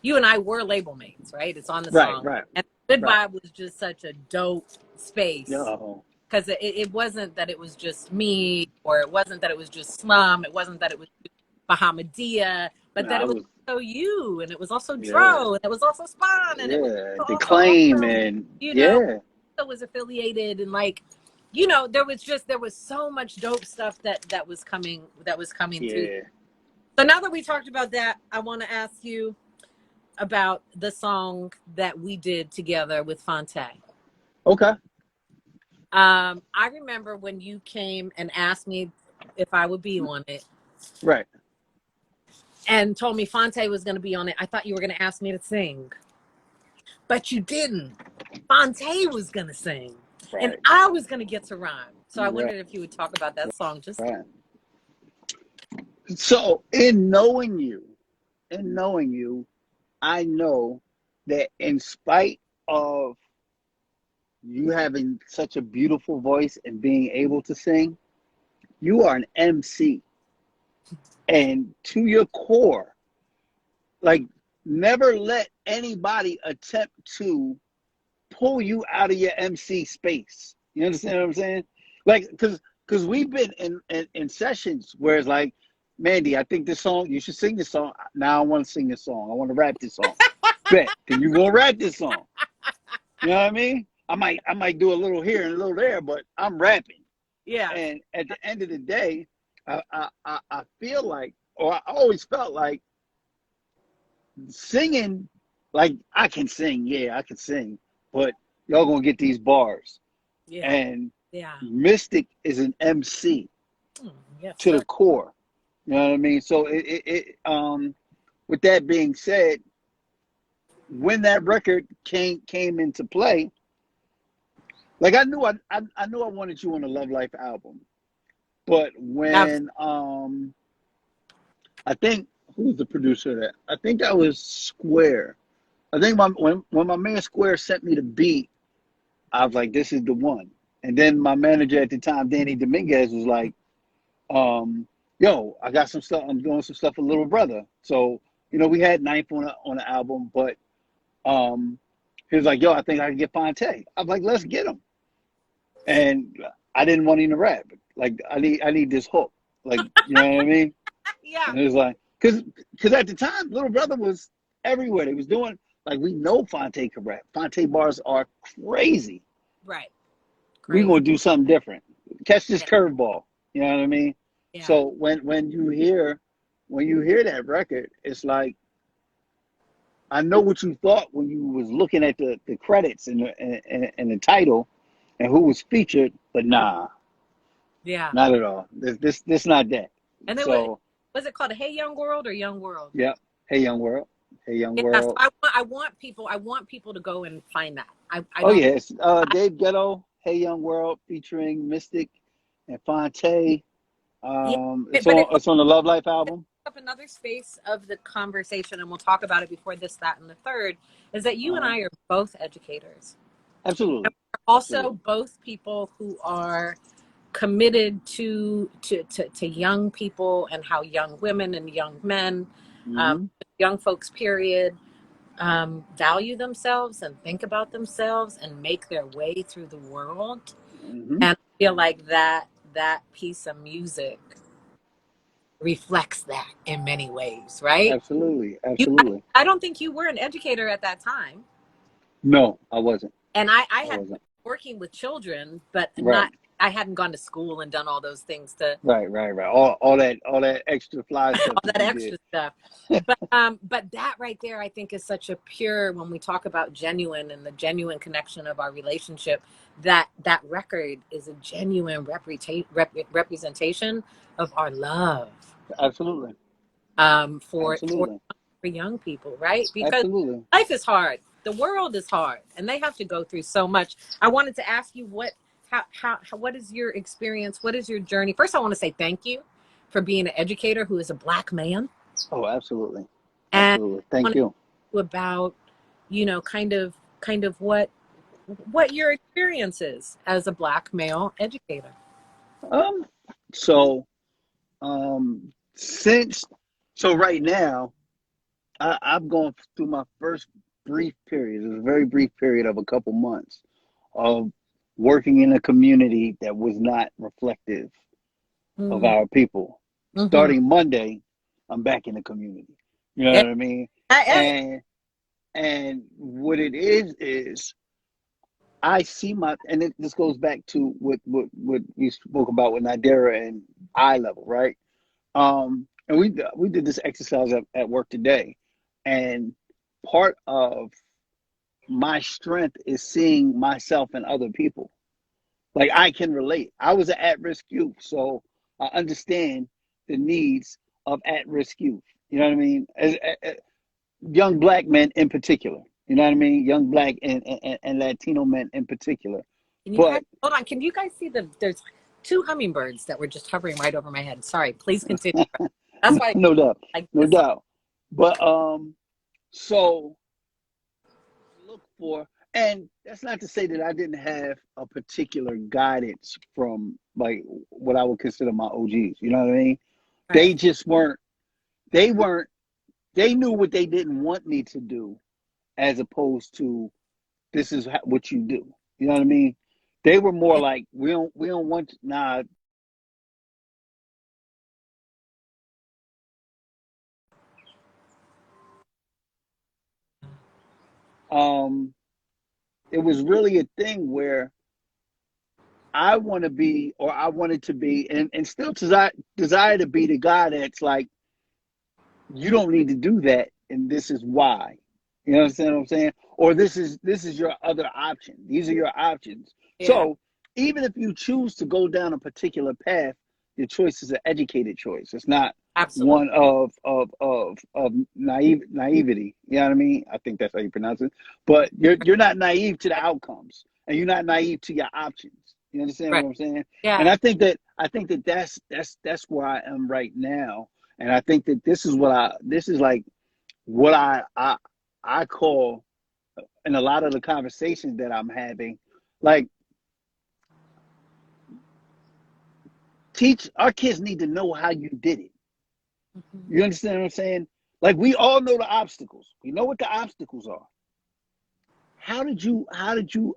Speaker 1: you and I were label mates, right? It's on the
Speaker 3: right,
Speaker 1: song.
Speaker 3: right,
Speaker 1: And Good
Speaker 3: right.
Speaker 1: Vibe was just such a dope space,
Speaker 3: Yo,
Speaker 1: because it wasn't that it was just me, or it wasn't that it was just Slum, it wasn't that it was Bahamadia, but that
Speaker 3: I
Speaker 1: it was
Speaker 3: was,
Speaker 1: also you, and it was also
Speaker 3: yeah,
Speaker 1: Dro, and it was also Spawn, and it was
Speaker 3: yeah, the
Speaker 1: also
Speaker 3: claim,
Speaker 1: also,
Speaker 3: and
Speaker 1: you know,
Speaker 3: yeah,
Speaker 1: was affiliated, and like, there was so much dope stuff that was coming through.
Speaker 3: yeah.
Speaker 1: So now that we talked about that, I want to ask you about the song that we did together with Fonte.
Speaker 3: Okay,
Speaker 1: I remember when you came and asked me if I would be on it,
Speaker 3: right,
Speaker 1: and told me Fonte was going to be on it. I thought you were going to ask me to sing, but you didn't. Fonte was going to sing, and
Speaker 3: right,
Speaker 1: I was going to get to rhyme. So I
Speaker 3: right,
Speaker 1: wondered if you would talk about that song. Just
Speaker 3: right. So, in knowing you, I know that in spite of you having such a beautiful voice and being able to sing, you are an MC. And to your core, like, never let anybody attempt to pull you out of your MC space. You understand what I'm saying? Like, because we've been in sessions where it's like, Mandy, I think this song, you should sing this song. Now I want to sing this song. I want to rap this song. Bet. Can you go rap this song? You know what I mean? I might do a little here and a little there, but I'm rapping.
Speaker 1: yeah,
Speaker 3: And at the end of the day, I feel like, or I always felt like singing, like, I can sing, yeah, I can sing, but y'all gonna get these bars.
Speaker 1: yeah,
Speaker 3: And
Speaker 1: yeah.
Speaker 3: Mystic is an MC
Speaker 1: Yes,
Speaker 3: to
Speaker 1: sir.
Speaker 3: the core. You know what I mean? So with that being said, when that record came into play, like, I knew I knew I wanted you on the Love Life album. But
Speaker 1: Absolutely.
Speaker 3: when I think, who was the producer of that? I think that was Square. I think when my man Square sent me the beat, I was like, this is the one. And then my manager at the time, Danny Dominguez, was like, yo, I got some stuff. I'm doing some stuff with Little Brother. So, we had Ninth on the album, but he was like, yo, I think I can get Fonte. I was like, let's get him. And I didn't want him to rap. Like, I need this hook. Like, you know what I mean?
Speaker 1: Yeah.
Speaker 3: And it was like, because at the time, Little Brother was everywhere. They was doing, like, we know Fonte can rap. Fonte bars are crazy.
Speaker 1: Right.
Speaker 3: We're
Speaker 1: Crazy.
Speaker 3: gonna do something different. Catch this
Speaker 1: Yeah.
Speaker 3: curveball. You know what I mean?
Speaker 1: Yeah.
Speaker 3: So when you hear that record, it's like, I know what you thought when you was looking at the credits and the title and who was featured, but nah,
Speaker 1: Yeah.
Speaker 3: not at all. This not that.
Speaker 1: And then
Speaker 3: So,
Speaker 1: was it called Hey Young World or Young World?
Speaker 3: yeah. Hey Young World. Hey Young
Speaker 1: Yeah. So
Speaker 3: World.
Speaker 1: I want people to go and find that. I
Speaker 3: Oh
Speaker 1: don't.
Speaker 3: yeah, it's Dave Ghetto, Hey Young World, featuring Mystic and Fonte.
Speaker 1: Yeah.
Speaker 3: It's
Speaker 1: But it
Speaker 3: on the Love Life album.
Speaker 1: up another space of the conversation, and we'll talk about it before this, that, and the third. Is that you and
Speaker 3: Uh-huh.
Speaker 1: I are both educators. And
Speaker 3: Absolutely,
Speaker 1: we're also
Speaker 3: absolutely.
Speaker 1: both people who are committed to young people and how young women and young men,
Speaker 3: Hmm.
Speaker 1: young folks, period, value themselves and think about themselves and make their way through the world.
Speaker 3: Hmm.
Speaker 1: And I feel like that piece of music reflects that in many ways, right?
Speaker 3: Absolutely,
Speaker 1: You,
Speaker 3: absolutely.
Speaker 1: I don't think you were an educator at that time,
Speaker 3: No, I wasn't.
Speaker 1: and I
Speaker 3: I
Speaker 1: had been
Speaker 3: wasn't.
Speaker 1: working with children, but
Speaker 3: Right,
Speaker 1: not. I hadn't gone to school and done all those things to
Speaker 3: right. All that extra fly stuff
Speaker 1: all
Speaker 3: that
Speaker 1: that
Speaker 3: you did.
Speaker 1: extra stuff. But that right there, I think, is such a pure, when we talk about genuine and the genuine connection of our relationship, that record is a genuine representation of our love,
Speaker 3: Absolutely,
Speaker 1: for
Speaker 3: absolutely,
Speaker 1: young people, right? Because
Speaker 3: absolutely.
Speaker 1: life is hard. The world is hard, and they have to go through so much. I wanted to ask you what is your experience? What is your journey? First, I want to say thank you for being an educator who is a Black man.
Speaker 3: Oh, absolutely.
Speaker 1: And
Speaker 3: Absolutely.
Speaker 1: I
Speaker 3: Thank
Speaker 1: want to
Speaker 3: you.
Speaker 1: know about, kind of what your experience is as a Black male educator.
Speaker 3: Um, so, since, so right now, I've gone through my first brief period. It was a very brief period of a couple months of working in a community that was not reflective of
Speaker 1: Mm-hmm.
Speaker 3: our people.
Speaker 1: Mm-hmm.
Speaker 3: Starting Monday, I'm back in the community. You know
Speaker 1: Yeah.
Speaker 3: what I mean?
Speaker 1: Hey.
Speaker 3: And what it is I see this goes back to what we spoke about with Nadira and eye level, right? And we did this exercise at work today, and part of my strength is seeing myself and other people. Like I can relate. I was an at-risk youth, so I understand the needs of at-risk youth. You know what I mean? As young Black men in particular. You know what I mean? Young Black and Latino men in particular.
Speaker 1: Can you guys
Speaker 3: But
Speaker 1: hold on? Can you guys see there's two hummingbirds that were just hovering right over my head. Sorry, please continue. That's why
Speaker 3: no doubt,
Speaker 1: I like
Speaker 3: no
Speaker 1: this.
Speaker 3: doubt. But so look for, and that's not to say that I didn't have a particular guidance from like what I would consider my OGs. You know what I mean? They
Speaker 1: Right.
Speaker 3: just weren't. They weren't. They knew what they didn't want me to do, as opposed to this is what you do. You know what I mean? They were more
Speaker 1: Yeah.
Speaker 3: like we don't want nah. Um, it was really a thing where I want to be, or I wanted to be, and still desire to be the guy that's like, you don't need to do that, and this is why. You understand what I'm saying? Or this is your other option. These are your options.
Speaker 1: Yeah.
Speaker 3: So even if you choose to go down a particular path, your choice is an educated choice. It's not
Speaker 1: Absolutely.
Speaker 3: one of naivety. You know what I mean? I think that's how you pronounce it. But you're not naive to the outcomes, and you're not naive to your options. You understand
Speaker 1: Right.
Speaker 3: what I'm saying? And
Speaker 1: Yeah.
Speaker 3: I think that that's where I am right now. And I think that this is like what I call in a lot of the conversations that I'm having, like teach our kids need to know how you did it.
Speaker 1: Mhm.
Speaker 3: You understand what I'm saying? Like we all know the obstacles. We know what the obstacles are. How did you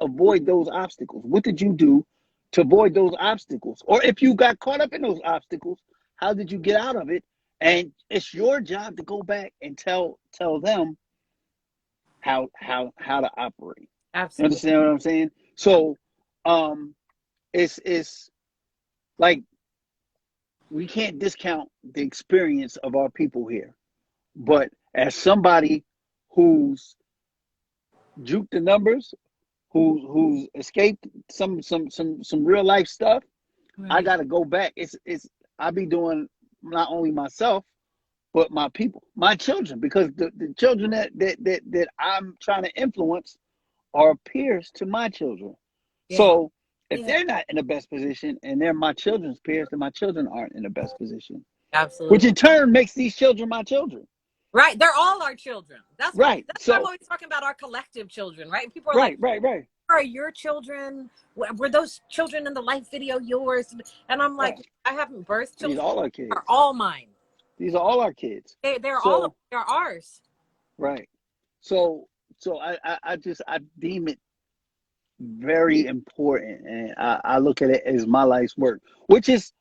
Speaker 3: avoid those obstacles? What did you do to avoid those obstacles? Or if you got caught up in those obstacles, how did you get out of it? And it's your job to go back and tell them how to operate. You
Speaker 1: Absolutely.
Speaker 3: understand what I'm saying? So um it's like we can't discount the experience of our people here. But as somebody who's juked the numbers, who's escaped some real life stuff, I
Speaker 1: Right.
Speaker 3: gotta go back. It's I be doing not only myself, but my people, my children, because the children that I'm trying to influence are peers to my children.
Speaker 1: Yeah.
Speaker 3: So if
Speaker 1: Yeah.
Speaker 3: they're not in the best position and they're my children's peers, then my children aren't in the best position, which
Speaker 1: Absolutely.
Speaker 3: in turn makes these children my children.
Speaker 1: Right. They're all our children.
Speaker 3: Right.
Speaker 1: That's why I'm
Speaker 3: So
Speaker 1: always talking about our collective children, right? People are like,
Speaker 3: right,
Speaker 1: are your children, were those children in the life video yours? And I'm like,
Speaker 3: right.
Speaker 1: I haven't birthed
Speaker 3: These
Speaker 1: children.
Speaker 3: are all our
Speaker 1: Are
Speaker 3: kids.
Speaker 1: all mine.
Speaker 3: These are all our kids. So
Speaker 1: They're ours.
Speaker 3: right. So I deem it very important, and I look at it as my life's work, which is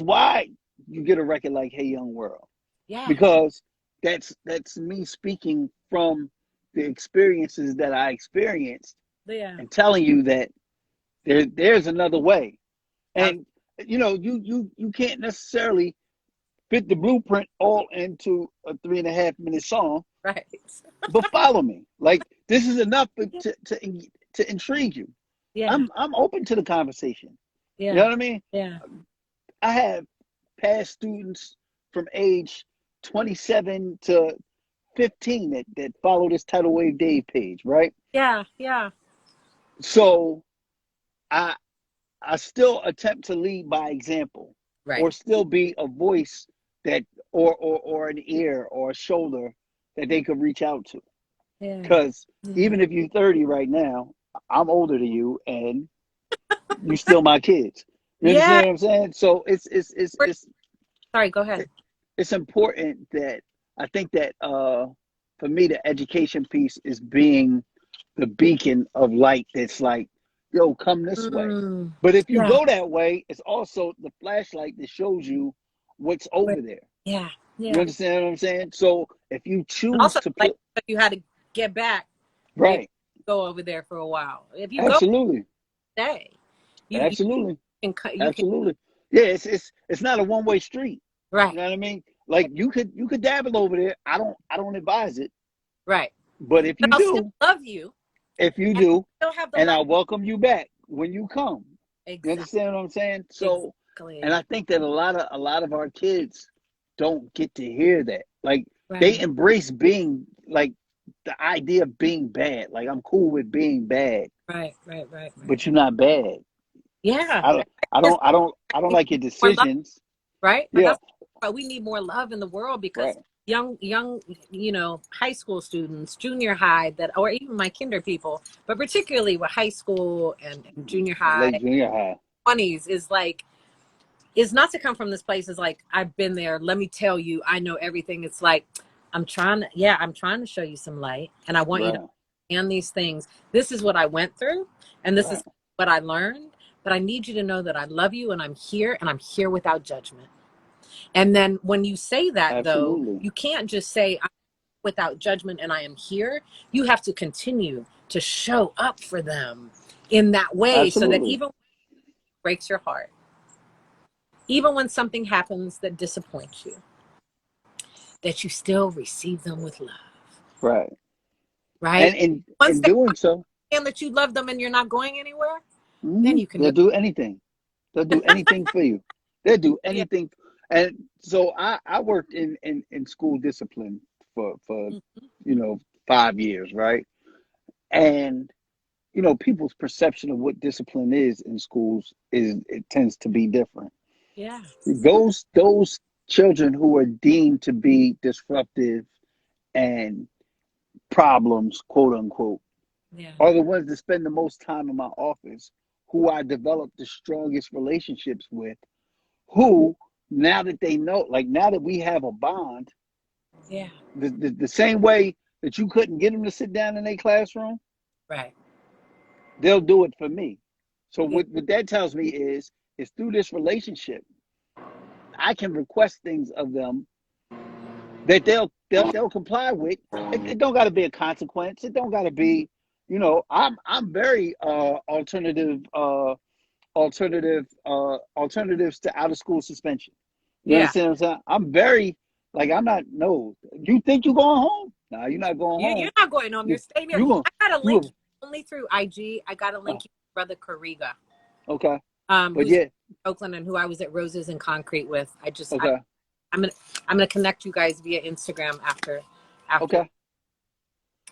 Speaker 3: why you get a record like Hey Young World,
Speaker 1: Yeah.
Speaker 3: because that's me speaking from the experiences that I experienced
Speaker 1: Yeah.
Speaker 3: and telling you that there's another way.
Speaker 1: Ab-
Speaker 3: And you can't necessarily fit the blueprint all into a 3.5 minute song,
Speaker 1: right.
Speaker 3: but follow me. Like this is enough
Speaker 1: Yeah.
Speaker 3: to intrigue you.
Speaker 1: Yeah.
Speaker 3: I'm open to the conversation. You know
Speaker 1: Yeah.
Speaker 3: what I mean?
Speaker 1: Yeah.
Speaker 3: I have past students from age 27 to 15 that follow this Tidal Wave Dave page, right?
Speaker 1: Yeah. Yeah.
Speaker 3: So I I still attempt to lead by example,
Speaker 1: Right.
Speaker 3: or still be a voice that, or an ear or a shoulder that they could reach out to.
Speaker 1: Yeah.
Speaker 3: Because
Speaker 1: Yeah.
Speaker 3: even if you're 30 right now, I'm older than you, and you still my kids. You
Speaker 1: Yeah.
Speaker 3: understand what I'm saying? So
Speaker 1: Sorry, go ahead.
Speaker 3: it's important that I think that for me the education piece is being the beacon of light that's like, yo, come this way.
Speaker 1: Mm,
Speaker 3: But if you
Speaker 1: yeah.
Speaker 3: go that way, it's also the flashlight that shows you what's
Speaker 1: Right.
Speaker 3: over there.
Speaker 1: Yeah.
Speaker 3: You
Speaker 1: Yeah.
Speaker 3: understand what I'm saying? So if you
Speaker 1: And
Speaker 3: choose
Speaker 1: also,
Speaker 3: to
Speaker 1: like,
Speaker 3: put
Speaker 1: if you had to get back, maybe
Speaker 3: right,
Speaker 1: go over there for a while. If you go
Speaker 3: absolutely,
Speaker 1: stay, you
Speaker 3: absolutely,
Speaker 1: you can
Speaker 3: absolutely. Yeah, it's not a one-way street. You
Speaker 1: right,
Speaker 3: know what I mean? Like you could dabble over there. I don't advise it.
Speaker 1: right.
Speaker 3: But if
Speaker 1: But
Speaker 3: you
Speaker 1: I'll still
Speaker 3: do,
Speaker 1: love you
Speaker 3: if you
Speaker 1: and
Speaker 3: do,
Speaker 1: still have the
Speaker 3: and
Speaker 1: light.
Speaker 3: I welcome you back when you come. You
Speaker 1: Exactly.
Speaker 3: understand what I'm saying? So, and
Speaker 1: Exactly.
Speaker 3: I think that a lot of our kids don't get to hear that. Like they
Speaker 1: Right.
Speaker 3: embrace being like the idea of being bad. Like I'm cool with being bad,
Speaker 1: Right. Right. Right. Right.
Speaker 3: but you're not bad.
Speaker 1: Yeah.
Speaker 3: I don't I
Speaker 1: Because
Speaker 3: don't I don't I don't
Speaker 1: we
Speaker 3: like your
Speaker 1: need more love,
Speaker 3: decisions.
Speaker 1: right? But
Speaker 3: Yeah,
Speaker 1: that's why we need more love in the world because
Speaker 3: right.
Speaker 1: young, high school students, junior high, that, or even my kinder people, but particularly with high school and junior
Speaker 3: Late
Speaker 1: high,
Speaker 3: junior high.
Speaker 1: 20s, is like, is not to come from this place is like, I've been there, let me tell you, I know everything. It's like, I'm trying to show you some light, and I want you to
Speaker 3: Right,
Speaker 1: understand these things. This is what I went through, and this is
Speaker 3: right.
Speaker 1: what I learned, but I need you to know that I love you, and I'm here without judgment. And then when you say that, though,
Speaker 3: Absolutely.
Speaker 1: you can't just say, I'm without judgment and I am here. You have to continue to show up for them in that way, so that
Speaker 3: Absolutely.
Speaker 1: even when it breaks your heart, even when something happens that disappoints you, that you still receive them with love,
Speaker 3: Right. And
Speaker 1: right? Once
Speaker 3: in
Speaker 1: they
Speaker 3: doing so,
Speaker 1: understand that you love them and you're not going anywhere, then you can
Speaker 3: they'll
Speaker 1: do
Speaker 3: do anything. They'll do anything for you. They'll do
Speaker 1: it. Yeah.
Speaker 3: anything. And so I worked in school discipline for
Speaker 1: Mhm.
Speaker 3: 5 years, right? And people's perception of what discipline is in schools is it tends to be different.
Speaker 1: Yeah.
Speaker 3: Those children who are deemed to be disruptive and problems, quote unquote,
Speaker 1: Yeah.
Speaker 3: are the ones that spend the most time in my office, who I develop the strongest relationships with, who, now that they know, like now that we have a bond,
Speaker 1: Yeah.
Speaker 3: the same way that you couldn't get them to sit down in a classroom,
Speaker 1: Right.
Speaker 3: they'll do it for me. So
Speaker 1: Yeah.
Speaker 3: what that tells me is through this relationship, I can request things of them that they'll comply with. It don't got to be a consequence. It don't got to be, I'm very alternatives to out of school suspension. You
Speaker 1: Yeah.
Speaker 3: understand what I'm saying? I'm very like I'm not no. You think you going home? No, you're not going
Speaker 1: You're
Speaker 3: home.
Speaker 1: not going home. You're
Speaker 3: You
Speaker 1: staying here.
Speaker 3: you going
Speaker 1: I got to
Speaker 3: you
Speaker 1: link you only through IG. I got to
Speaker 3: uh,
Speaker 1: link you to Brother Kariga,
Speaker 3: okay? But
Speaker 1: who's
Speaker 3: yeah,
Speaker 1: Oakland and who I was at Roses and Concrete with.
Speaker 3: okay,
Speaker 1: I'm gonna I'm gonna connect you guys via Instagram after.
Speaker 3: okay,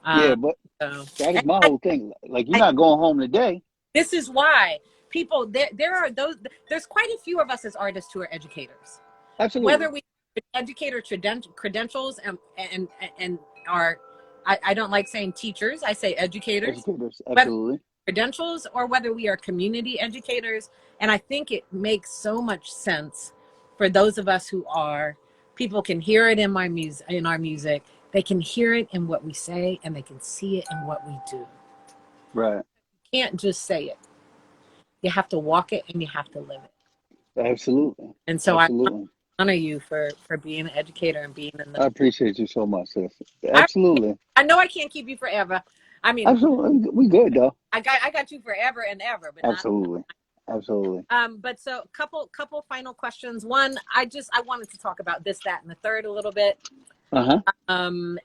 Speaker 3: yeah.
Speaker 1: Um,
Speaker 3: But
Speaker 1: so
Speaker 3: that is
Speaker 1: and
Speaker 3: my whole thing. Like you're not going home today.
Speaker 1: this is why people there are those. There's quite a few of us as artists who are educators,
Speaker 3: Absolutely,
Speaker 1: whether we educator credentials and are. I don't like saying teachers. I say educators.
Speaker 3: educators.
Speaker 1: Whether
Speaker 3: Absolutely,
Speaker 1: credentials or whether we are community educators. And I think it makes so much sense for those of us who are, people can hear it in our music. They can hear it in what we say, and they can see it in what we do.
Speaker 3: right.
Speaker 1: You can't just say it. You have to walk it and you have to live it.
Speaker 3: Absolutely,
Speaker 1: And so I
Speaker 3: absolutely.
Speaker 1: honor you for being an educator and being in the
Speaker 3: I appreciate you so much, sis.
Speaker 1: I,
Speaker 3: Absolutely,
Speaker 1: I know I can't keep you forever. I mean,
Speaker 3: absolutely. We good though.
Speaker 1: I got you forever and ever, but not.
Speaker 3: Absolutely, absolutely.
Speaker 1: But so couple final questions. One, I wanted to talk about this, that, and the third a little bit.
Speaker 3: Uh huh.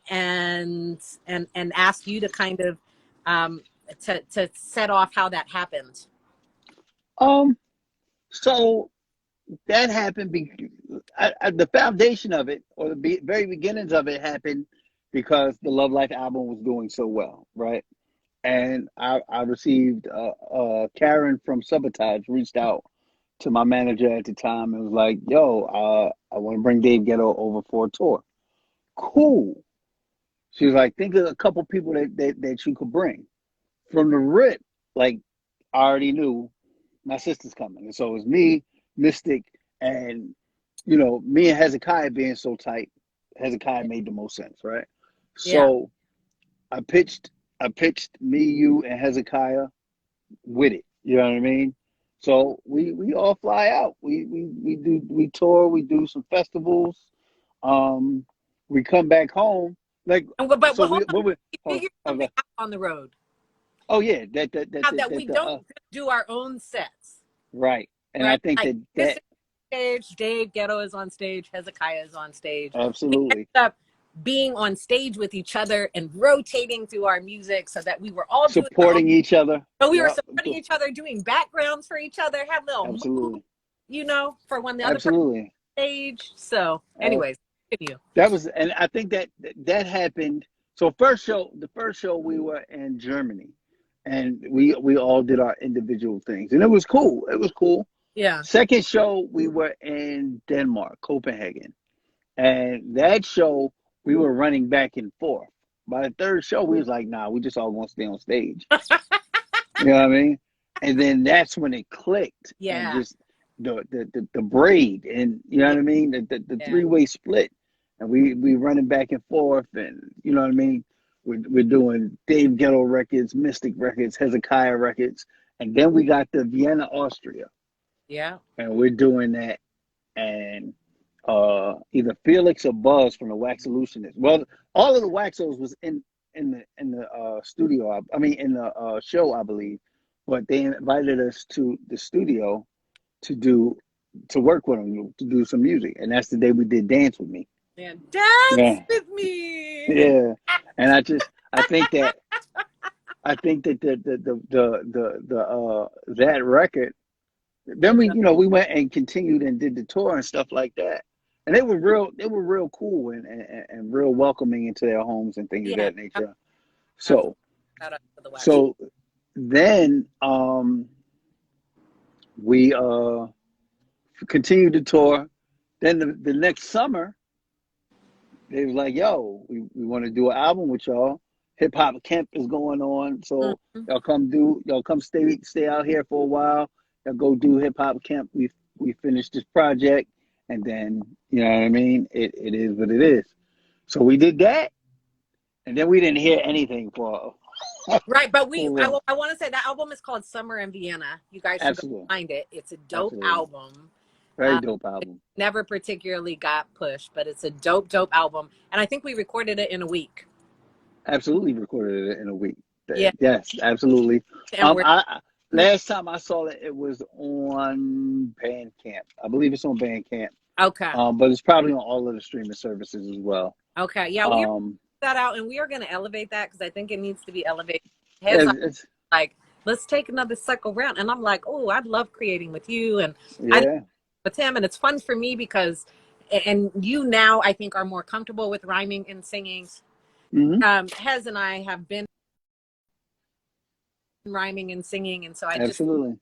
Speaker 1: And ask you to kind of um to set off how that happened.
Speaker 3: Um. So that happened. The foundation of it, or the very beginnings of it, happened because the Love Life album was doing so well, right? and I received Karen from Sabotage reached out to my manager at the time and was like, "Yo, I want to bring Dave Ghetto over for a tour." Cool. She was like, "Think of a couple people that you could bring." From the rip, like I already knew my sister's coming, and so it was me, Mystic, and me and Hezekiah being so tight. Hezekiah made the most sense, right?
Speaker 1: Yeah.
Speaker 3: So I pitched me, you, and Hezekiah with it. You know what I mean? So we all fly out. We tour. We do some festivals. Um, we come back home. Like
Speaker 1: But
Speaker 3: so
Speaker 1: hold
Speaker 3: we
Speaker 1: on,
Speaker 3: when we
Speaker 1: we
Speaker 3: oh,
Speaker 1: figured something
Speaker 3: okay.
Speaker 1: out on the road.
Speaker 3: Oh yeah,
Speaker 1: How that we don't do our own sets,
Speaker 3: right. And I
Speaker 1: right?
Speaker 3: think
Speaker 1: Like
Speaker 3: that
Speaker 1: this is
Speaker 3: that
Speaker 1: stage, Dave Ghetto is on stage, Hezekiah is on stage. We ended
Speaker 3: absolutely
Speaker 1: up being on stage with each other and rotating through our music so that we were all doing our own.
Speaker 3: supporting each other.
Speaker 1: But we were
Speaker 3: Yep.
Speaker 1: supporting each other, doing backgrounds for each other, have little moves,
Speaker 3: Absolutely.
Speaker 1: for when the other person
Speaker 3: Absolutely.
Speaker 1: on stage. So,
Speaker 3: Uh,
Speaker 1: anyways, continue.
Speaker 3: that was, and I think that happened. So the first show we were in Germany, and we all did our individual things, and it was cool. It was cool.
Speaker 1: Yeah.
Speaker 3: Second show we were in Denmark, Copenhagen, and that show we were running back and forth. By the third show, we was like, nah, we just all want to stay on stage. You know what I mean? And then that's when it clicked, and
Speaker 1: Yeah.
Speaker 3: just the braid, and you know
Speaker 1: Yeah.
Speaker 3: what I mean, the
Speaker 1: Yeah.
Speaker 3: three-way split, and we running back and forth, and you know what I mean. We're doing Dave Ghetto records, Mystic records, Hezekiah records, and then we got the Vienna, Austria,
Speaker 1: Yeah.
Speaker 3: and we're doing that, and either Felix or Buzz from the Wax Solutionist. Well, all of the Waxos was in the studio. I mean, in the show, I believe, but they invited us to the studio to do to work with them to do some music, and that's the day we did Dance with Me.
Speaker 1: And dance
Speaker 3: Yeah,
Speaker 1: with me.
Speaker 3: yeah, and I think that the that record. Then
Speaker 1: That's
Speaker 3: we went and continued and did the tour and stuff like that. And they were real cool and real welcoming into their homes and things of
Speaker 1: yeah.
Speaker 3: that nature.
Speaker 1: Absolutely.
Speaker 3: So
Speaker 1: Shout out to the wax.
Speaker 3: so then we continued the tour. Then the next summer they was like, yo, we want to do an album with y'all. Hip hop camp is going on. So
Speaker 1: Mhm.
Speaker 3: y'all come stay out here for a while. Y'all go do hip hop camp. We finished this project, and then you know what I mean? It is what it is. So we did that, and then we didn't hear anything for
Speaker 1: Right, but
Speaker 3: for
Speaker 1: I want to say that album is called Summer in Vienna. You guys should go
Speaker 3: absolutely,
Speaker 1: find it. It's a dope
Speaker 3: absolutely.
Speaker 1: album.
Speaker 3: Very dope album.
Speaker 1: Never particularly got pushed, but it's a dope album. And I think we recorded it in a week.
Speaker 3: Absolutely recorded it in a week.
Speaker 1: Yeah,
Speaker 3: Yes, absolutely.
Speaker 1: and we're
Speaker 3: Last time I saw it, it was on Bandcamp. I believe it's on Bandcamp.
Speaker 1: okay.
Speaker 3: But it's probably on all of the streaming services as well.
Speaker 1: Okay, yeah, we
Speaker 3: Um,
Speaker 1: that out, and we are going to elevate that because I think it needs to be elevated. Heads up,
Speaker 3: it's
Speaker 1: like let's take another cycle round, and I'm like, oh, I'd love creating with you, and I
Speaker 3: yeah.
Speaker 1: with him, and it's fun for me because, and you now I think are more comfortable with rhyming and singing.
Speaker 3: Hmm.
Speaker 1: Hez and I have been rhyming and singing, and so I just
Speaker 3: Absolutely.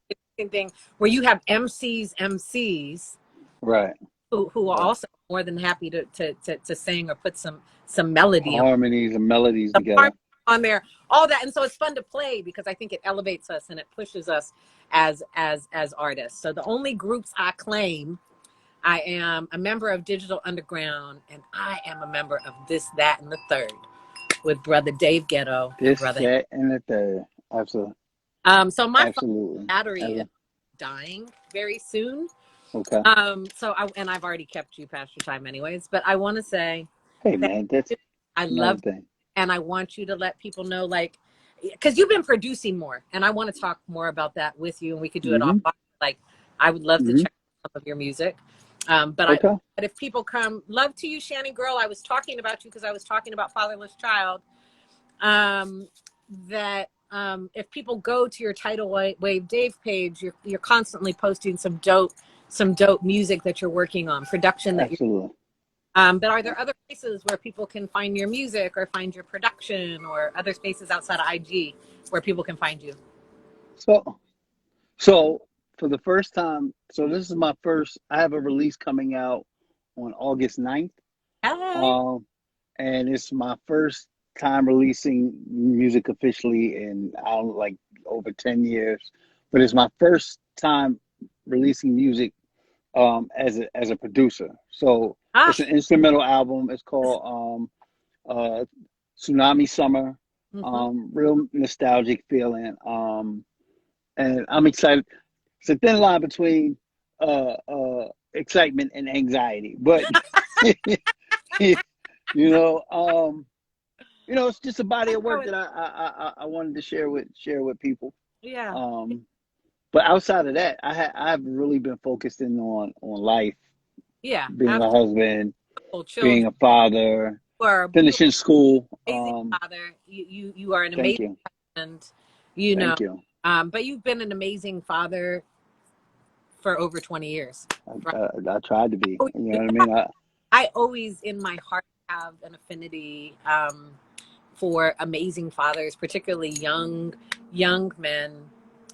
Speaker 1: thing where you have MCs
Speaker 3: Right.
Speaker 1: who are
Speaker 3: Right.
Speaker 1: also more than happy to sing or put some melody
Speaker 3: Harmonies and melodies together.
Speaker 1: on there, all that, and so it's fun to play because I think it elevates us and it pushes us as artists. So the only groups I claim, I am a member of Digital Underground, and I am a member of This, That, and the Third with brother Dave Ghetto and
Speaker 3: This,
Speaker 1: brother.
Speaker 3: that, and the third. Absolutely.
Speaker 1: So my phone
Speaker 3: Absolutely.
Speaker 1: battery is dying very soon.
Speaker 3: Okay.
Speaker 1: And I've already kept you past your time anyways, but I want to say
Speaker 3: Hey,
Speaker 1: that
Speaker 3: man, that's
Speaker 1: I
Speaker 3: another
Speaker 1: love,
Speaker 3: thing.
Speaker 1: and I want you to let people know, like, because you've been producing more, and I want to talk more about that with you, and we could do it
Speaker 3: Hmm.
Speaker 1: offline. Like, I would love to
Speaker 3: Hmm.
Speaker 1: check out some of your music.
Speaker 3: Okay.
Speaker 1: But if people come, love to you, Shanny Girl. I was talking about you because I was talking about Fatherless Child. That if people go to your Tidal Wave Dave page, you're constantly posting some dope music that you're working on, production that you're.
Speaker 3: Absolutely.
Speaker 1: But are there other places where people can find your music or find your production, or other spaces outside of IG where people can find you?
Speaker 3: So, so for the first time, so this is my first. I have a release coming out on August 9th.
Speaker 1: Hey.
Speaker 3: Um, and it's my first time releasing music officially in I don't like over 10 years, but it's my first time releasing music as a producer. So
Speaker 1: Ah.
Speaker 3: it's an instrumental album. It's called Tsunami Summer.
Speaker 1: Mm-hmm.
Speaker 3: Real nostalgic feeling. And I'm excited. It's a thin line between excitement and anxiety, but you know, it's just a body of work that I wanted to share with people.
Speaker 1: Yeah.
Speaker 3: But outside of that, I've really been focusing on life,
Speaker 1: Yeah.
Speaker 3: being a husband,
Speaker 1: Absolutely.
Speaker 3: being
Speaker 1: Children.
Speaker 3: a father,
Speaker 1: You are
Speaker 3: finishing school.
Speaker 1: an amazing father. You are an
Speaker 3: Thank
Speaker 1: amazing
Speaker 3: you,
Speaker 1: husband. You know,
Speaker 3: thank you.
Speaker 1: but you've been an amazing father for over 20 years, right?
Speaker 3: I tried to be. You know what I mean?
Speaker 1: I always, in my heart, have an affinity for amazing fathers, particularly young men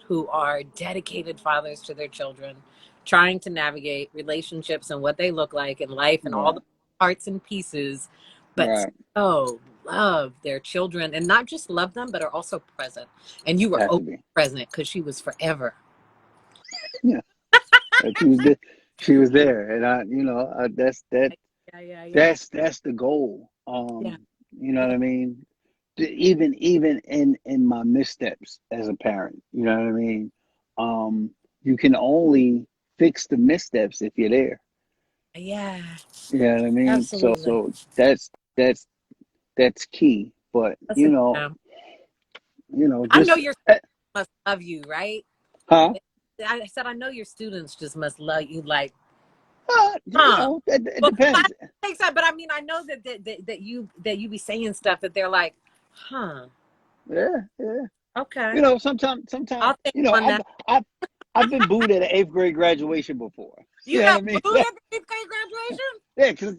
Speaker 1: who are dedicated fathers to their children, trying to navigate relationships and what they look like in life and all
Speaker 3: Right,
Speaker 1: the parts and pieces, but
Speaker 3: right.
Speaker 1: so love their children, and not just love them, but are also present. And you were
Speaker 3: Has to
Speaker 1: always
Speaker 3: be.
Speaker 1: present because she was forever.
Speaker 3: Yeah, she was there. She was there, and that's
Speaker 1: Yeah.
Speaker 3: that's the goal.
Speaker 1: Yeah.
Speaker 3: You know what
Speaker 1: Yeah.
Speaker 3: I mean? Even in my missteps as a parent, you know what I mean? Um, you can only fix the missteps if you're there.
Speaker 1: Yeah.
Speaker 3: You know what I mean? So
Speaker 1: Absolutely.
Speaker 3: that's that's key. But
Speaker 1: Listen, Sam, I know
Speaker 3: just
Speaker 1: your students must love you, right?
Speaker 3: huh?
Speaker 1: I said I know your students just must love you, like, huh?
Speaker 3: It
Speaker 1: Well, I
Speaker 3: depends.
Speaker 1: think so, but I mean, I know that you be saying stuff that they're like, huh?
Speaker 3: Yeah, yeah.
Speaker 1: Okay,
Speaker 3: Sometimes,
Speaker 1: I'll think on that.
Speaker 3: I've I've been booed at an eighth grade graduation before.
Speaker 1: You
Speaker 3: You know what I
Speaker 1: got
Speaker 3: mean?
Speaker 1: booed at the 8th grade graduation?
Speaker 3: Yeah, because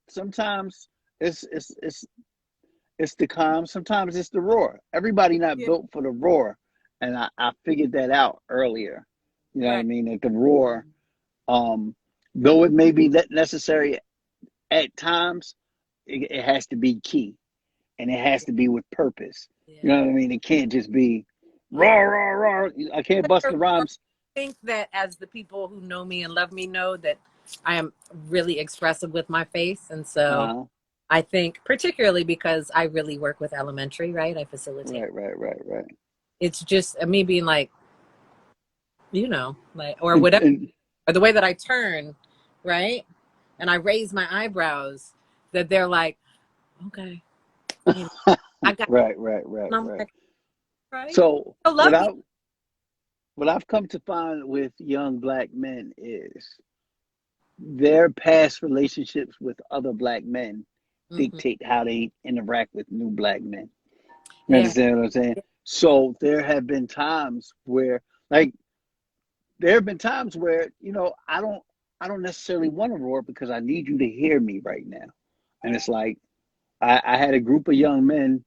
Speaker 3: sometimes it's it's the calm, sometimes it's the roar. Everybody not
Speaker 1: Yeah,
Speaker 3: built for the roar, and I figured that out earlier. You know what I
Speaker 1: right.
Speaker 3: mean? That the roar, um, though it may be that necessary at times, it has to be key, and it has
Speaker 1: Yeah,
Speaker 3: to be with purpose. You
Speaker 1: yeah,
Speaker 3: know what I mean? It can't just be
Speaker 1: yeah.
Speaker 3: roar, roar, roar. I can't bust the
Speaker 1: I
Speaker 3: rhymes.
Speaker 1: think that as the people who know me and love me know that I am really expressive with my face, and so
Speaker 3: Uh-huh.
Speaker 1: I think particularly because I really work with elementary, right? I facilitate.
Speaker 3: Right, right, right, right.
Speaker 1: It's just me being like, like, or
Speaker 3: And,
Speaker 1: whatever,
Speaker 3: and
Speaker 1: or the way that I turn, right? And I raise my eyebrows, that they're like, okay, you know, I got,
Speaker 3: right, right, right,
Speaker 1: and I'm
Speaker 3: right.
Speaker 1: like, right?
Speaker 3: So
Speaker 1: I love you.
Speaker 3: what I've come to find with young black men is their past relationships with other black men
Speaker 1: Hmm.
Speaker 3: dictate how they interact with new black men. You
Speaker 1: Yeah.
Speaker 3: understand what I'm saying? So there have been times where, like, there have been times where I don't necessarily want to roar because I need you to hear me right now. And it's like I had a group of young men,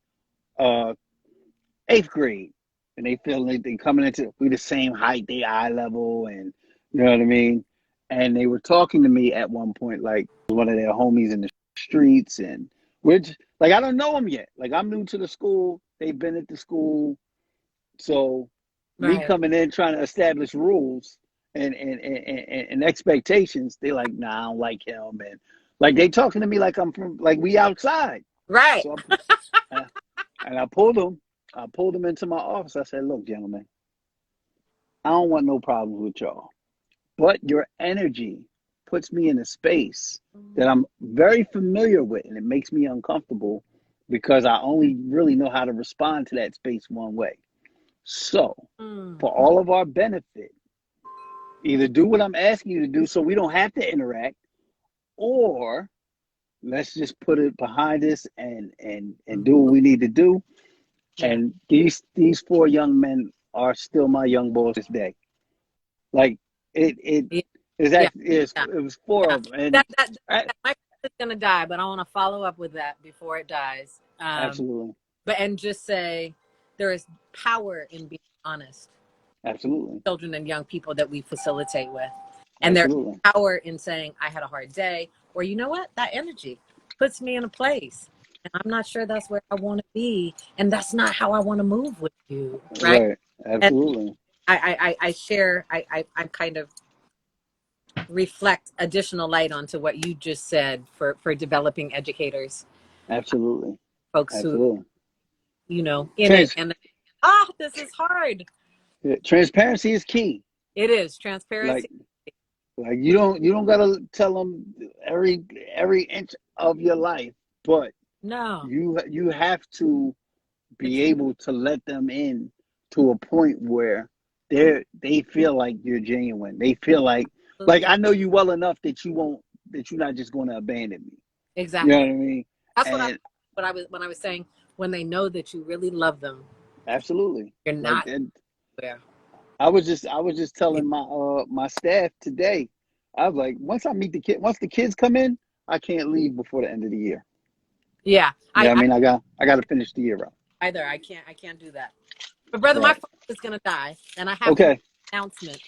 Speaker 3: uh, eighth grade, and they feel like they coming into we the same height, they eye level, and you know what I mean. And they were talking to me at one point like one of their homies in the streets, and which like I don't know them yet. Like I'm new to the school. They've been at the school, so me
Speaker 1: Right.
Speaker 3: coming in trying to establish rules and expectations, they like, nah, I don't like him, and like they talking to me like I'm from like we outside.
Speaker 1: Right.
Speaker 3: So and I pulled them. I pulled them into my office. I said, look, gentlemen, I don't want no problems with y'all. But your energy puts me in a space that I'm very familiar with, and it makes me uncomfortable because I only really know how to respond to that space one way. So,
Speaker 1: Mm.
Speaker 3: for all of our benefit, either do what I'm asking you to do so we don't have to interact, or let's just put it behind us and do what we need to do.
Speaker 1: Yeah.
Speaker 3: And these four young men are still my young boys this day. Like it
Speaker 1: Yeah.
Speaker 3: It's
Speaker 1: Yeah,
Speaker 3: actually it's,
Speaker 1: yeah,
Speaker 3: it was four
Speaker 1: yeah.
Speaker 3: of them, and
Speaker 1: That
Speaker 3: I,
Speaker 1: my friend is gonna die, but I want to follow up with that before it dies.
Speaker 3: absolutely,
Speaker 1: But and just say there is power in being honest.
Speaker 3: absolutely,
Speaker 1: Children and young people that we facilitate with, and there's
Speaker 3: absolutely,
Speaker 1: power in saying I had a hard day, or you know what, that energy puts me in a place, and I'm not sure that's where I want to be, and that's not how I want to move with you, right?
Speaker 3: right,
Speaker 1: And
Speaker 3: absolutely,
Speaker 1: I share, I kind of reflect additional light onto what you just said for developing educators,
Speaker 3: absolutely,
Speaker 1: folks who,
Speaker 3: absolutely.
Speaker 1: in it,
Speaker 3: Trans
Speaker 1: and this is hard.
Speaker 3: Transparency is key.
Speaker 1: It is
Speaker 3: Like
Speaker 1: transparency.
Speaker 3: like you don't gotta tell them every inch of your life, but
Speaker 1: No,
Speaker 3: you have to
Speaker 1: the
Speaker 3: be able to let them in to a point where they feel like you're genuine. They feel like
Speaker 1: truth.
Speaker 3: I know you well enough that you're not just going to abandon me. You know
Speaker 1: Exactly.
Speaker 3: what I mean?
Speaker 1: That's
Speaker 3: And
Speaker 1: what I was when I was saying when they know that you really love them,
Speaker 3: absolutely,
Speaker 1: you're
Speaker 3: like
Speaker 1: not
Speaker 3: and
Speaker 1: there.
Speaker 3: I was just telling my staff today. I was like, once the kids come in, I can't leave before the end of the year.
Speaker 1: Yeah,
Speaker 3: Yeah, I
Speaker 1: I
Speaker 3: mean, I got to finish the year out.
Speaker 1: either I can't do that. But brother, my
Speaker 3: Right.
Speaker 1: phone is gonna die, and I have to make
Speaker 3: Okay.
Speaker 1: an announcement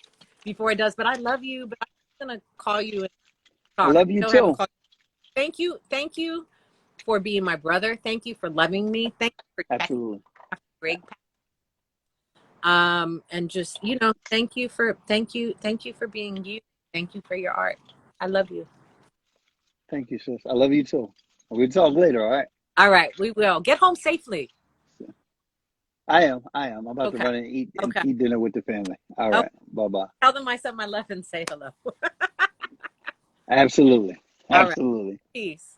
Speaker 1: before it does. But I love you. But I'm gonna call you and
Speaker 3: I
Speaker 1: talk. I
Speaker 3: love you
Speaker 1: still haven't
Speaker 3: too.
Speaker 1: called. Thank you for being my brother. Thank you for loving me. Thank you for checking
Speaker 3: Absolutely.
Speaker 1: after Greg. And just thank you for being you. Thank you for your art. I love you.
Speaker 3: Thank you, sis. I love you too. We'll talk later, all right?
Speaker 1: All right, we will get home safely.
Speaker 3: I am. I am. I'm about to
Speaker 1: Okay.
Speaker 3: run and eat
Speaker 1: Okay.
Speaker 3: dinner with the family. All
Speaker 1: Oh,
Speaker 3: right. Bye bye.
Speaker 1: tell them I said my love and say hello.
Speaker 3: Absolutely.
Speaker 1: All right.
Speaker 3: Absolutely.
Speaker 1: Peace.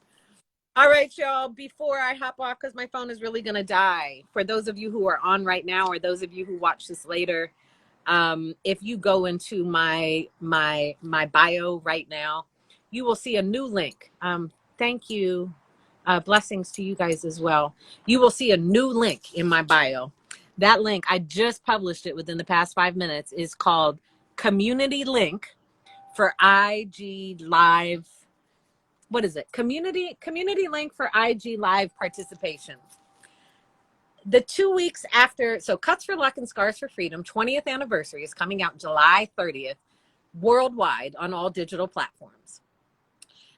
Speaker 1: All right, y'all. Before I hop off, because my phone is really going to die, for those of you who are on right now or those of you who watch this later, if you go into my bio right now, you will see a new link. Thank you. Blessings to you guys as well. You will see a new link in my bio. That link, I just published it within the past 5 minutes, is called Community Link for IG Live. What is it? Community link for IG Live participation. The 2 weeks after, so Cuts for Luck and Scars for Freedom 20th anniversary is coming out July 30th worldwide on all digital platforms.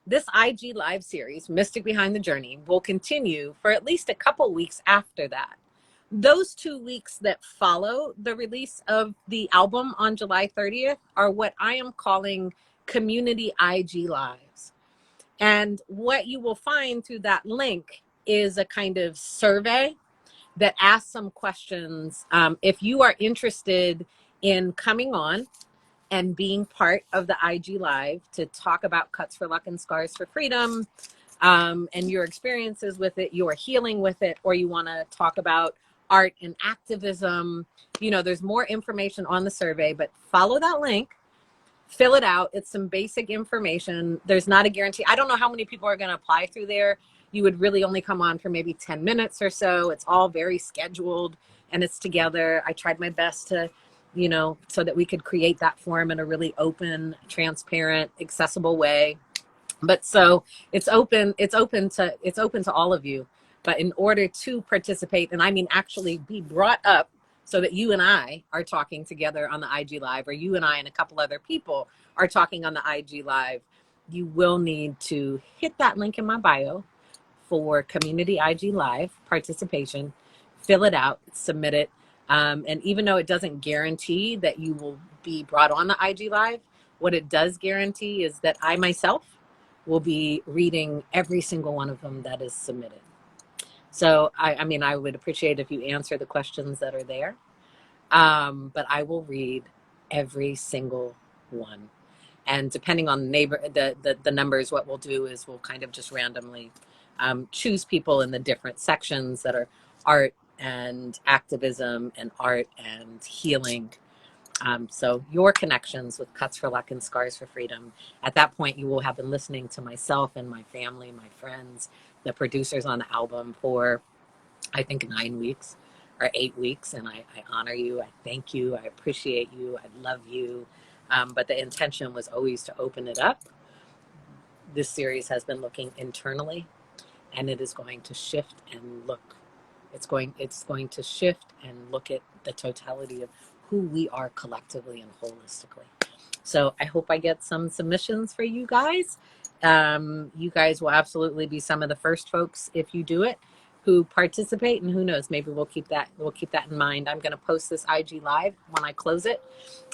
Speaker 1: This IG Live series, Mystic Behind the Journey, will continue for at least a couple weeks after that. Those 2 weeks that follow the release of the album on July 30th are what I am calling community IG Lives. And what you will find through that link is a kind of survey that asks some questions. If you are interested in coming on and being part of the IG Live to talk about Cuts for Luck and Scars for Freedom, and your experiences with it, your healing with it, or you want to talk about art and activism, there's more information on the survey, but follow that link, fill it out. It's some basic information. There's not a guarantee. I don't know how many people are going to apply through there. You would really only come on for maybe 10 minutes or so. It's all very scheduled and it's together. I tried my best to, so that we could create that forum in a really open, transparent, accessible way. But so it's open to all of you. But in order to participate, and I mean actually be brought up so that you and I are talking together on the IG Live, or you and I and a couple other people are talking on the IG Live, you will need to hit that link in my bio for Community IG Live participation, fill it out, submit it. And even though it doesn't guarantee that you will be brought on the IG Live, what it does guarantee is that I myself will be reading every single one of them that is submitted. So, I mean, I would appreciate if you answer the questions that are there. But I will read every single one. And depending on the numbers, what we'll do is we'll kind of just randomly choose people in the different sections that are art and activism and art and healing. So your connections with Cuts for Luck and Scars for Freedom. At that point, you will have been listening to myself and my family, my friends, the producers on the album for, I think, 9 weeks or 8 weeks. And I honor you. I thank you. I appreciate you. I love you. But the intention was always to open it up. This series has been looking internally, and it is going to shift and look. It's going to shift and look at the totality of who we are collectively and holistically. So I hope I get some submissions for you guys. You guys will absolutely be some of the first folks, if you do it, who participate, and who knows, maybe we'll keep that in mind. I'm going to post this IG live when I close it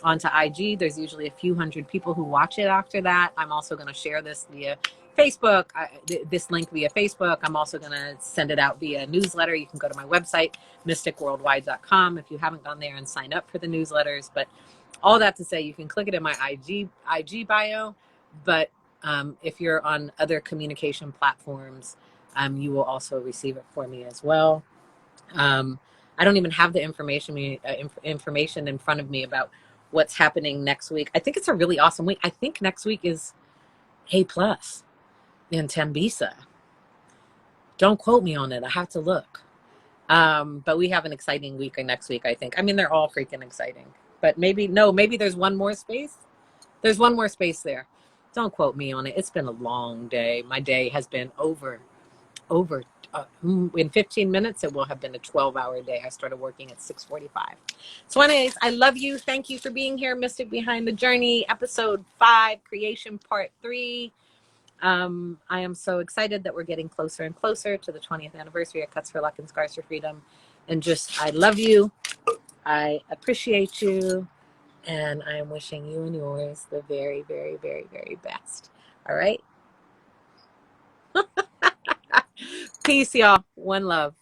Speaker 1: onto IG. There's usually a few hundred people who watch it after that. I'm also going to share this via Facebook, this link via Facebook. I'm also going to send it out via newsletter. You can go to my website, mysticworldwide.com, if you haven't gone there and signed up for the newsletters. But all that to say, you can click it in my IG bio. But if you're on other communication platforms, you will also receive it for me as well. I don't even have the information in front of me about what's happening next week. I think it's a really awesome week. I think next week is A+ in Tembisa. Don't quote me on it. I have to look. But we have an exciting week next week, I think. I mean, they're all freaking exciting. But maybe there's one more space. There's one more space there. Don't quote me on it. It's been a long day. My day has been over in 15 minutes. It will have been a 12-hour day. I started working at 6:45. So anyways, I love you. Thank you for being here. Mystic Behind the Journey, episode 5, creation part 3. I am so excited that we're getting closer and closer to the 20th anniversary of Cuts for Luck and Scars for Freedom. And just, I love you. I appreciate you. And I am wishing you and yours the very, very, very, very best. All right? Peace, y'all. One love.